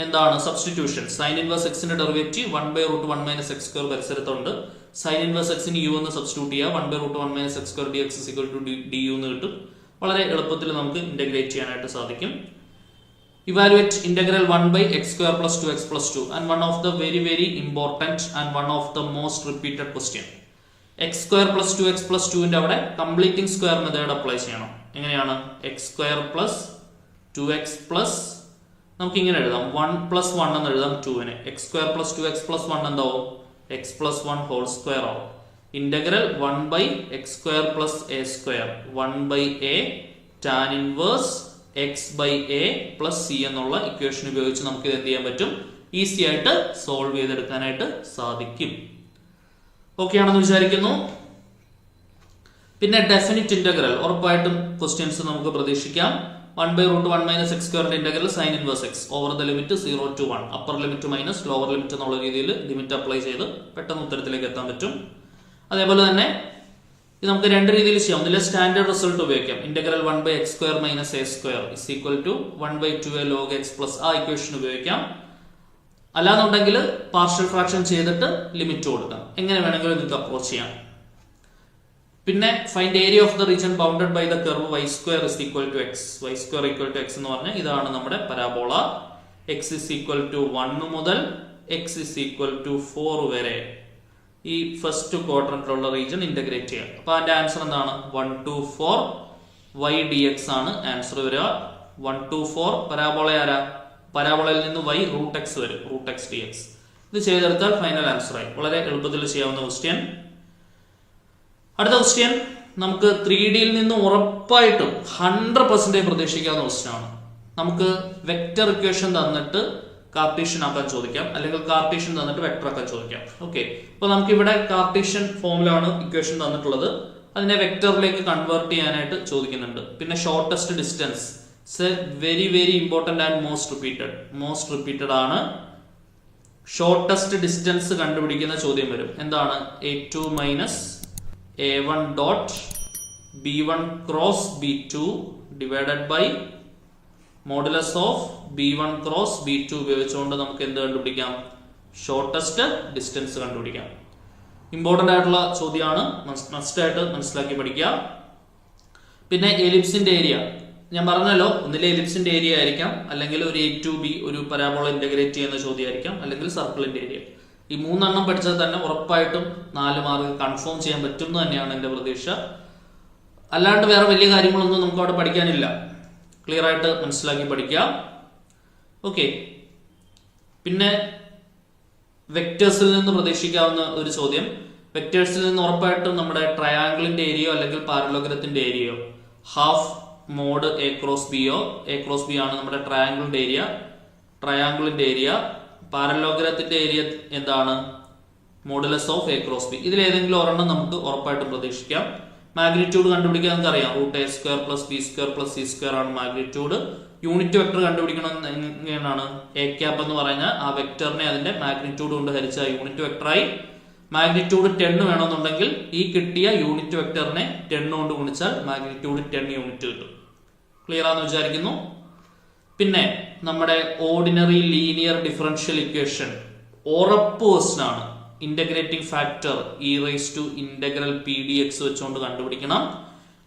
എന്താണ് സബ്സ്റ്റിറ്റ്യൂഷൻ. sin 1x ന്റെ ഡെറിവേറ്റീവ് 1/√1 - x² പരിസരത്തുണ്ട്. sin 1x ന് u എന്ന് സബ്സ്റ്റിറ്റ്യൂട്ട് ചെയ്യുക. 1/√1 - x² dx = du എന്ന് കിട്ടും. വളരെ എളുപ്പത്തിൽ നമുക്ക് ഇന്റഗ്രേറ്റ് ചെയ്യാനായിട്ട് സാധിക്കും. Evaluate integral 1/x² + 2x + 2 and one of the very very important and one of the most repeated question. x² + 2x + 2 ന്റെ അവിടെ കംപ്ലീറ്റിംഗ് സ്ക്വയർ മെത്തേഡ് അപ്ലൈ ചെയ്യണം. എങ്ങനെയാണ്, x² + 2x നമുക്ക് ഇങ്ങനെ എഴുതാം, 1 + 1 എന്ന് എഴുതാം 2 നെ. x² + 2x + 1 എന്താവും, x + 1 ഹോൾ സ്ക്വയർ ആവും. Integral 1/x² + a², 1/a tan 1 x/a + c എന്നുള്ള ഇക്വേഷൻ ഉപയോഗിച്ച് നമുക്ക് ഇത് എന്ത് ചെയ്യാൻ പറ്റും, ഈസി ആയിട്ട് സോൾവ് ചെയ്തെടുക്കാനായിട്ട് സാധിക്കും. ഓക്കെ ആണെന്ന് വിചാരിക്കുന്നു. പിന്നെ ഡെഫിനിറ്റ് ഇന്റഗ്രൽ ഉറപ്പായിട്ടും ക്വസ്റ്റ്യൻസ് നമുക്ക് പ്രതീക്ഷിക്കാം. 1/√1 - x² ന്റെ integral sin 1x over the limit 0 to 1, upper limit minus lower limit എന്നുള്ള രീതിയിൽ ലിമിറ്റ് അപ്ലൈ ചെയ്ത് പെട്ടെന്ന് ഉത്തരത്തിലേക്ക് എത്താൻ പറ്റും. അതേപോലെ തന്നെ ഇത് നമുക്ക് 2 രീതിയിൽ ചെയ്യാം. ഒന്നിലെ സ്റ്റാൻഡേർഡ് റിസൾട്ട് ഉപയോഗിക്കാം. Integral 1/x² - a² = 1/2a log x plus ആ ഇക്വേഷൻ ഉപയോഗിക്കാം. അല്ലാന്നുണ്ടെങ്കിൽ പാർഷ്യൽ ഫ്രാക്ഷൻ ചെയ്തിട്ട് ലിമിറ്റ് കൊടുക്കാം. എങ്ങനെ വേണമെങ്കിലും നിങ്ങൾക്ക് അപ്രോച്ച് ചെയ്യാം. പിന്നെ find area of the region bounded by the curve y² = x. y² = x എന്ന് പറഞ്ഞാൽ ഇതാണ് നമ്മുടെ പരാബോള. x = 1 മുതൽ x = 4 വരെ ഈ ഫസ്റ്റ് ക്വാഡ്രന്റിലുള്ള റീജിയൻ ഇന്റഗ്രേറ്റ് ചെയ്യാം. അപ്പൊ അതിന്റെ ആൻസർ എന്താണ്, 1 to 4 y dx ആണ് ആൻസർ വരിക. 1 to 4 പരാബോള ആരാ, പരാബോളയിൽ നിന്ന് y √x വരും, √x dx. ഇത് ചെയ്തെടുത്താൽ ഫൈനൽ ആൻസർ ആയി. വളരെ എളുപ്പത്തിൽ ചെയ്യാവുന്ന ക്വസ്റ്റ്യൻ. അടുത്ത ക്വസ്റ്റ്യൻ നമുക്ക് 3Dയിൽ നിന്ന് ഉറപ്പായിട്ടും 100% പ്രതീക്ഷിക്കാവുന്ന ക്വസ്റ്റ്യൻ ആണ്. നമുക്ക് വെക്റ്റർ ഇക്വേഷൻ തന്നിട്ട് കാർട്ടീഷ്യൻ ആക്കാൻ ചോദിക്കാം, അല്ലെങ്കിൽ കാർട്ടീഷ്യൻ തന്നിട്ട് വെക്ടർ ആക്കാൻ ചോദിക്കാം. ഓക്കെ, അപ്പൊ നമുക്ക് ഇവിടെ കാർട്ടീഷ്യൻ ഫോമിലാണ് ഇക്വേഷൻ തന്നിട്ടുള്ളത്. അതിനെ വെക്ടറിലേക്ക് കൺവേർട്ട് ചെയ്യാനായിട്ട് ചോദിക്കുന്നുണ്ട്. പിന്നെ shortest distance very very important and most repeated ആണ്. ഷോർട്ടസ്റ്റ് ഡിസ്റ്റൻസ് കണ്ടുപിടിക്കുന്ന ചോദ്യം വരും. എന്താണ്, a2 - a1 dot b1 cross b2 divided by modulus of b1 cross b2 ഉപയോഗിച്ചുകൊണ്ട് നമുക്ക് എന്ത് കണ്ടുപിടിക്കാം, ഷോർട്ടസ്റ്റ് ഡിസ്റ്റൻസ് കണ്ടുപിടിക്കാം. ഇമ്പോർട്ടന്റ് ആയിട്ടുള്ള ചോദ്യമാണ്, മസ്റ്റ് ആയിട്ട് മനസ്സിലാക്കി പഠിക്കുക. പിന്നെ എലിപ്സിന്റെ ഏരിയ ഞാൻ പറഞ്ഞല്ലോ, ഒന്നിലെ എലിപ്സിന്റെ ഏരിയ ആയിരിക്കാം, അല്ലെങ്കിൽ ഒരു a to b ഒരു പരാബോള ഇന്റഗ്രേറ്റ് ചെയ്യുന്ന ചോദ്യമായിരിക്കാം, അല്ലെങ്കിൽ സർക്കിളിന്റെ ഏരിയ. ഈ 3 എണ്ണം പഠിച്ചാൽ തന്നെ ഉറപ്പായിട്ടും 4 മാർക്ക് കൺഫേം ചെയ്യാൻ പറ്റും എന്ന് തന്നെയാണ് എന്റെ പ്രതീക്ഷ. അല്ലാണ്ട് വേറെ വലിയ കാര്യങ്ങളൊന്നും നമുക്ക് അവിടെ പഠിക്കാനില്ല. ക്ലിയർ ആയിട്ട് മനസ്സിലാക്കി പഠിക്കാം. ഓക്കെ, പിന്നെ വെക്ടേഴ്സിൽ നിന്ന് പ്രതീക്ഷിക്കാവുന്ന ഒരു ചോദ്യം. വെക്ടേഴ്സിൽ നിന്ന് ഉറപ്പായിട്ടും നമ്മുടെ ട്രയാങ്കിളിന്റെ ഏരിയയോ അല്ലെങ്കിൽ പാരലോഗ്രത്തിന്റെ ഏരിയയോ ഹാഫ് മോഡ് എ ക്രോസ് ബിയോ, എ ക്രോസ് ബി ആണ് നമ്മുടെ ട്രയാങ്കിളിന്റെ ഏരിയ. പാരലോഗ്രത്തിന്റെ ഏരിയ എന്താണ്? Modulus of a cross b. ഇതിലേതെങ്കിലും ഒരെണ്ണം നമുക്ക് ഉറപ്പായിട്ടും പ്രതീക്ഷിക്കാം. മാഗ്നിറ്റ്യൂഡ് കണ്ടുപിടിക്കാൻ നമുക്ക് അറിയാം. Root a square plus b square plus c square ആണ് മാഗ്നിറ്റ്യൂഡ്. യൂണിറ്റ് വെക്ടർ കണ്ടുപിടിക്കണം എങ്ങനെയാണ്? എ ക്യാപ്പ് എന്ന് പറഞ്ഞാൽ ആ വെക്ടറിനെ അതിന്റെ മാഗ്നിറ്റ്യൂഡ് കൊണ്ട് ഹരിച്ചാൽ യൂണിറ്റ് വെക്ടറായി. മാഗ്നിറ്റ്യൂഡ് 10 വേണമെന്നുണ്ടെങ്കിൽ ഈ കിട്ടിയ യൂണിറ്റ് വെക്ടറിനെ 10 കൊണ്ട് ഗുണിച്ചാൽ മാഗ്നിറ്റ്യൂഡ് 10 യൂണിറ്റ് കിട്ടും. ക്ലിയർ ആണെന്ന് വിചാരിക്കുന്നു. പിന്നെ നമ്മുടെ ഓർഡിനറി ലീനിയർ ഡിഫറൻഷ്യൽ ഇക്വേഷൻ ഉറപ്പ് ക്വസ്റ്റ്യൻ ആണ്. Integrating factor e raise to integral p d x വെച്ചുകൊണ്ട് കണ്ടുപിടിക്കണം.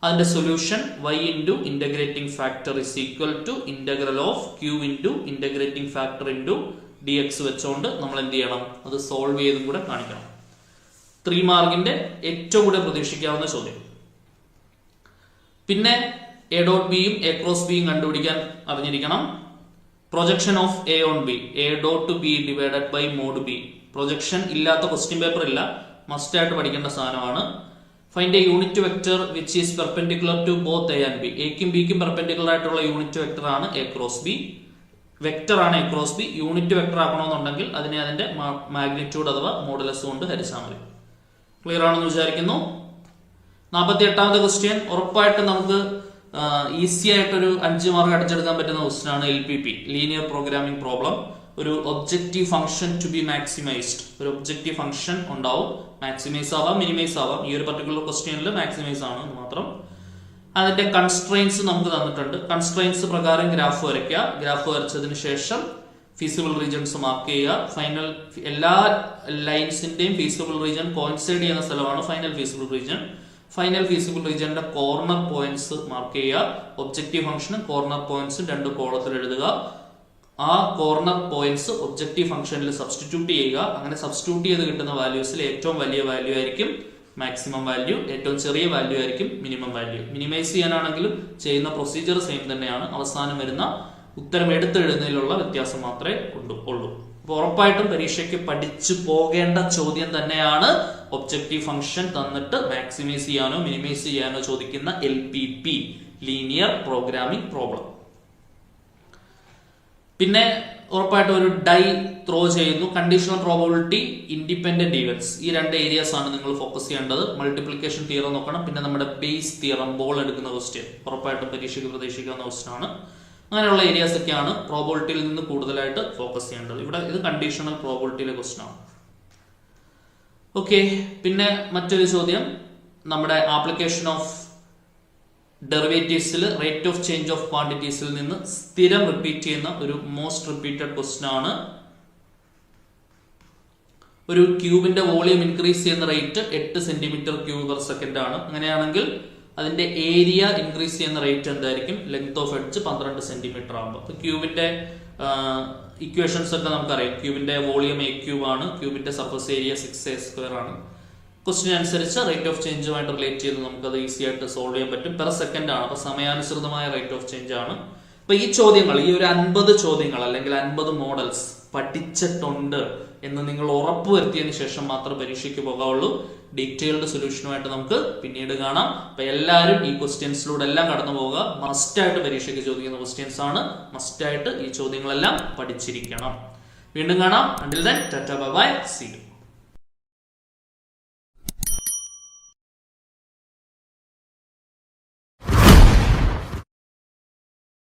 അതിന്റെ solution y into integrating factor is equal to integral of q into integrating factor into d x വെച്ചുകൊണ്ട് നമ്മൾ എന്ത് ചെയ്യണം? അത് സോൾവ് ചെയ്തും കൂടെ കാണിക്കണം. 3 മാർക്കിന്റെ ഏറ്റവും കൂടെ പ്രതീക്ഷിക്കാവുന്ന ചോദ്യം. പിന്നെ എ ഡോട്ട് ബിയും എ ക്രോസ് ബിയും കണ്ടുപിടിക്കാൻ അറിഞ്ഞിരിക്കണം. Projection of a on b, a dot b divided by mod b. Projection ഇല്ലാത്ത ക്വസ്റ്റ്യൻ പേപ്പർ ഇല്ല, മസ്റ്റ് ആയിട്ട് പഠിക്കേണ്ട സാധനമാണ്. Find a unit vector which is perpendicular to both a and b. എക്കും ബിക്കും പെർപെൻഡിക്കുലർ ആയിട്ടുള്ള യൂണിറ്റ് വെക്ടർ ആണ് a cross b. Vector ആണ് a cross b. Unit vector ആക്കണമെന്നുണ്ടെങ്കിൽ അതിനെ അതിന്റെ മാഗ്നിറ്റ്യൂഡ് അഥവാ മോഡുലസ് കൊണ്ട് ഹരിച്ചാൽ മതി. ക്ലിയർ ആണെന്ന് വിചാരിക്കുന്നു. 48ാമത്തെ ക്വസ്റ്റ്യൻ ഉറപ്പായിട്ട് നമുക്ക് ഈസി ആയിട്ടൊരു 5 മാർക്ക് അടിച്ചെടുക്കാൻ പറ്റുന്ന ക്വസ്റ്റ്യൻ ആണ് LPP, ലീനിയർ പ്രോഗ്രാമിംഗ് പ്രോബ്ലം. ഒരു objective function to be maximised. ഒരു ഒബ്ജക്റ്റീവ് ഫംഗ്ഷൻ ഉണ്ടാവും, മാക്സിമൈസ് ആവാം മിനിമൈസ് ആവാം. ഈ ഒരു പർട്ടിക്കുലർ ക്വസ്റ്റ്യനിൽ മാക്സിമൈസ് ആണ് മാത്രം. അതിന്റെ കൺസ്ട്രെയിൻസ് നമുക്ക് തന്നിട്ടുണ്ട്. കൺസ്ട്രെയിൻസ് പ്രകാരം ഗ്രാഫ് വരയ്ക്കുക. ഗ്രാഫ് വരച്ചതിന് ശേഷം ഫീസിബിൾ റീജിയൻസ് മാർക്ക് ചെയ്യുക. ഫൈനൽ എല്ലാ ലൈൻസിന്റെയും ഫീസിബിൾ റീജിയൻ കോയിൻസൈഡ് ചെയ്യുന്ന സ്ഥലമാണ് final feasible region. Final feasible റീജിയന്റെ കോർണർ പോയിന്റ്സ് മാർക്ക് ചെയ്യുക. ഒബ്ജക്റ്റീവ് ഫംഗ്ഷനും കോർണർ പോയിന്റ്സ് 2 കോളത്തിൽ എഴുതുക. ആ കോർണർ പോയിന്റ്സ് ഒബ്ജക്റ്റീവ് ഫംഗ്ഷനിൽ സബ്സ്റ്റിറ്റ്യൂട്ട് ചെയ്യുക. അങ്ങനെ സബ്സ്റ്റിറ്റ്യൂട്ട് ചെയ്ത് കിട്ടുന്ന വാല്യൂസിൽ ഏറ്റവും വലിയ വാല്യൂ ആയിരിക്കും മാക്സിമം വാല്യൂ, ഏറ്റവും ചെറിയ വാല്യൂ ആയിരിക്കും മിനിമം വാല്യൂ. മിനിമൈസ് ചെയ്യാനാണെങ്കിലും ചെയ്യുന്ന പ്രൊസീജിയർ സെയിം തന്നെയാണ്. അവസാനം വരുന്ന ഉത്തരം എടുത്തെഴുതുന്നതിലുള്ള വ്യത്യാസം മാത്രമേ ഉള്ളൂ. അപ്പൊ ഉറപ്പായിട്ടും പരീക്ഷയ്ക്ക് പഠിച്ചു പോകേണ്ട ചോദ്യം തന്നെയാണ് ഒബ്ജക്റ്റീവ് ഫംഗ്ഷൻ തന്നിട്ട് മാക്സിമൈസ് ചെയ്യാനോ മിനിമൈസ് ചെയ്യാനോ ചോദിക്കുന്ന LPP, ലീനിയർ പ്രോഗ്രാമിംഗ് പ്രോബ്ലം. പിന്നെ ഉറപ്പായിട്ടും ഒരു ഡൈ ത്രോ ചെയ്യുന്നു. കണ്ടീഷണൽ പ്രോബബിലിറ്റി, ഇൻഡിപെൻഡന്റ് ഈവൻസ്, ഈ 2 ഏരിയാസ് ആണ് നിങ്ങൾ ഫോക്കസ് ചെയ്യേണ്ടത്. മൾട്ടിപ്ലിക്കേഷൻ തിയറം നോക്കണം. പിന്നെ നമ്മുടെ ബേസ് തിയറം, ബോൾ എടുക്കുന്ന ക്വസ്റ്റ്യൻ ഉറപ്പായിട്ടും പരീക്ഷയ്ക്ക് പ്രതീക്ഷിക്കാവുന്ന ക്വസ്റ്റ്യൻ ആണ്. അങ്ങനെയുള്ള ഏരിയാസ് ഒക്കെയാണ് പ്രോബബിലിറ്റിയിൽ നിന്ന് കൂടുതലായിട്ട് ഫോക്കസ് ചെയ്യേണ്ടത്. ഇവിടെ ഇത് കണ്ടീഷണൽ പ്രോബബിലിറ്റിയിലെ ക്വസ്റ്റ്യൻ ആണ്. ഓക്കെ, പിന്നെ മറ്റൊരു ചോദ്യം നമ്മുടെ ആപ്ലിക്കേഷൻ ഓഫ് ഡെറിവേറ്റീവ്സിൽ റേറ്റ് ഓഫ് ചേഞ്ച് ഓഫ് ക്വാണ്ടിറ്റീസിൽ നിന്ന് സ്ഥിരം റിപ്പീറ്റ് ചെയ്യുന്ന ഒരു മോസ്റ്റ് റിപ്പീറ്റഡ് ക്വസ്റ്റ്യൻ ആണ്. ഒരു ക്യൂബിന്റെ വോളിയം ഇൻക്രീസ് ചെയ്യുന്ന റേറ്റ് 8 cm³ ആണ്. അങ്ങനെയാണെങ്കിൽ അതിന്റെ ഏരിയ ഇൻക്രീസ് ചെയ്യുന്ന റേറ്റ് എന്തായിരിക്കും? ലെങ്ത് ഓഫ് എഡ്ജ് 12 cm ആകുമ്പോൾ. ക്യൂബിന്റെ ഇക്വേഷൻസ് ഒക്കെ നമുക്കറിയാം. ക്യൂബിന്റെ വോളിയം A³ ആണ്, ക്യൂബിന്റെ സർഫസ് ഏരിയ 6a² ആണ്. ക്വസ്റ്റ്യൻ അനുസരിച്ച് റേറ്റ് ഓഫ് ചേഞ്ചുമായിട്ട് റിലേറ്റ് ചെയ്ത് നമുക്കത് ഈസി ആയിട്ട് സോൾവ് ചെയ്യാൻ പറ്റും. പെർ സെക്കൻഡ് ആണ്, അപ്പൊ സമയാനുസൃതമായ റേറ്റ് ഓഫ് ചേഞ്ച് ആണ്. അപ്പൊ ഈ ചോദ്യങ്ങൾ, ഈ ഒരു 50 ചോദ്യങ്ങൾ അല്ലെങ്കിൽ 50 മോഡൽസ് പഠിച്ചിട്ടുണ്ട് എന്ന് നിങ്ങൾ ഉറപ്പുവരുത്തിയതിനു ശേഷം മാത്രം പരീക്ഷയ്ക്ക് പോകാവുള്ളൂ. ഡീറ്റെയിൽഡ് സൊല്യൂഷനുമായിട്ട് നമുക്ക് പിന്നീട് കാണാം. അപ്പൊ എല്ലാവരും ഈ ക്വസ്റ്റ്യൻസിലൂടെ എല്ലാം കടന്നു പോവുക. മസ്റ്റ് ആയിട്ട് പരീക്ഷയ്ക്ക് ചോദിക്കുന്ന ക്വസ്റ്റ്യൻസ് ആണ്. മസ്റ്റ് ആയിട്ട് ഈ ചോദ്യങ്ങളെല്ലാം പഠിച്ചിരിക്കണം. വീണ്ടും കാണാം. Until then, tata bye bye, see you.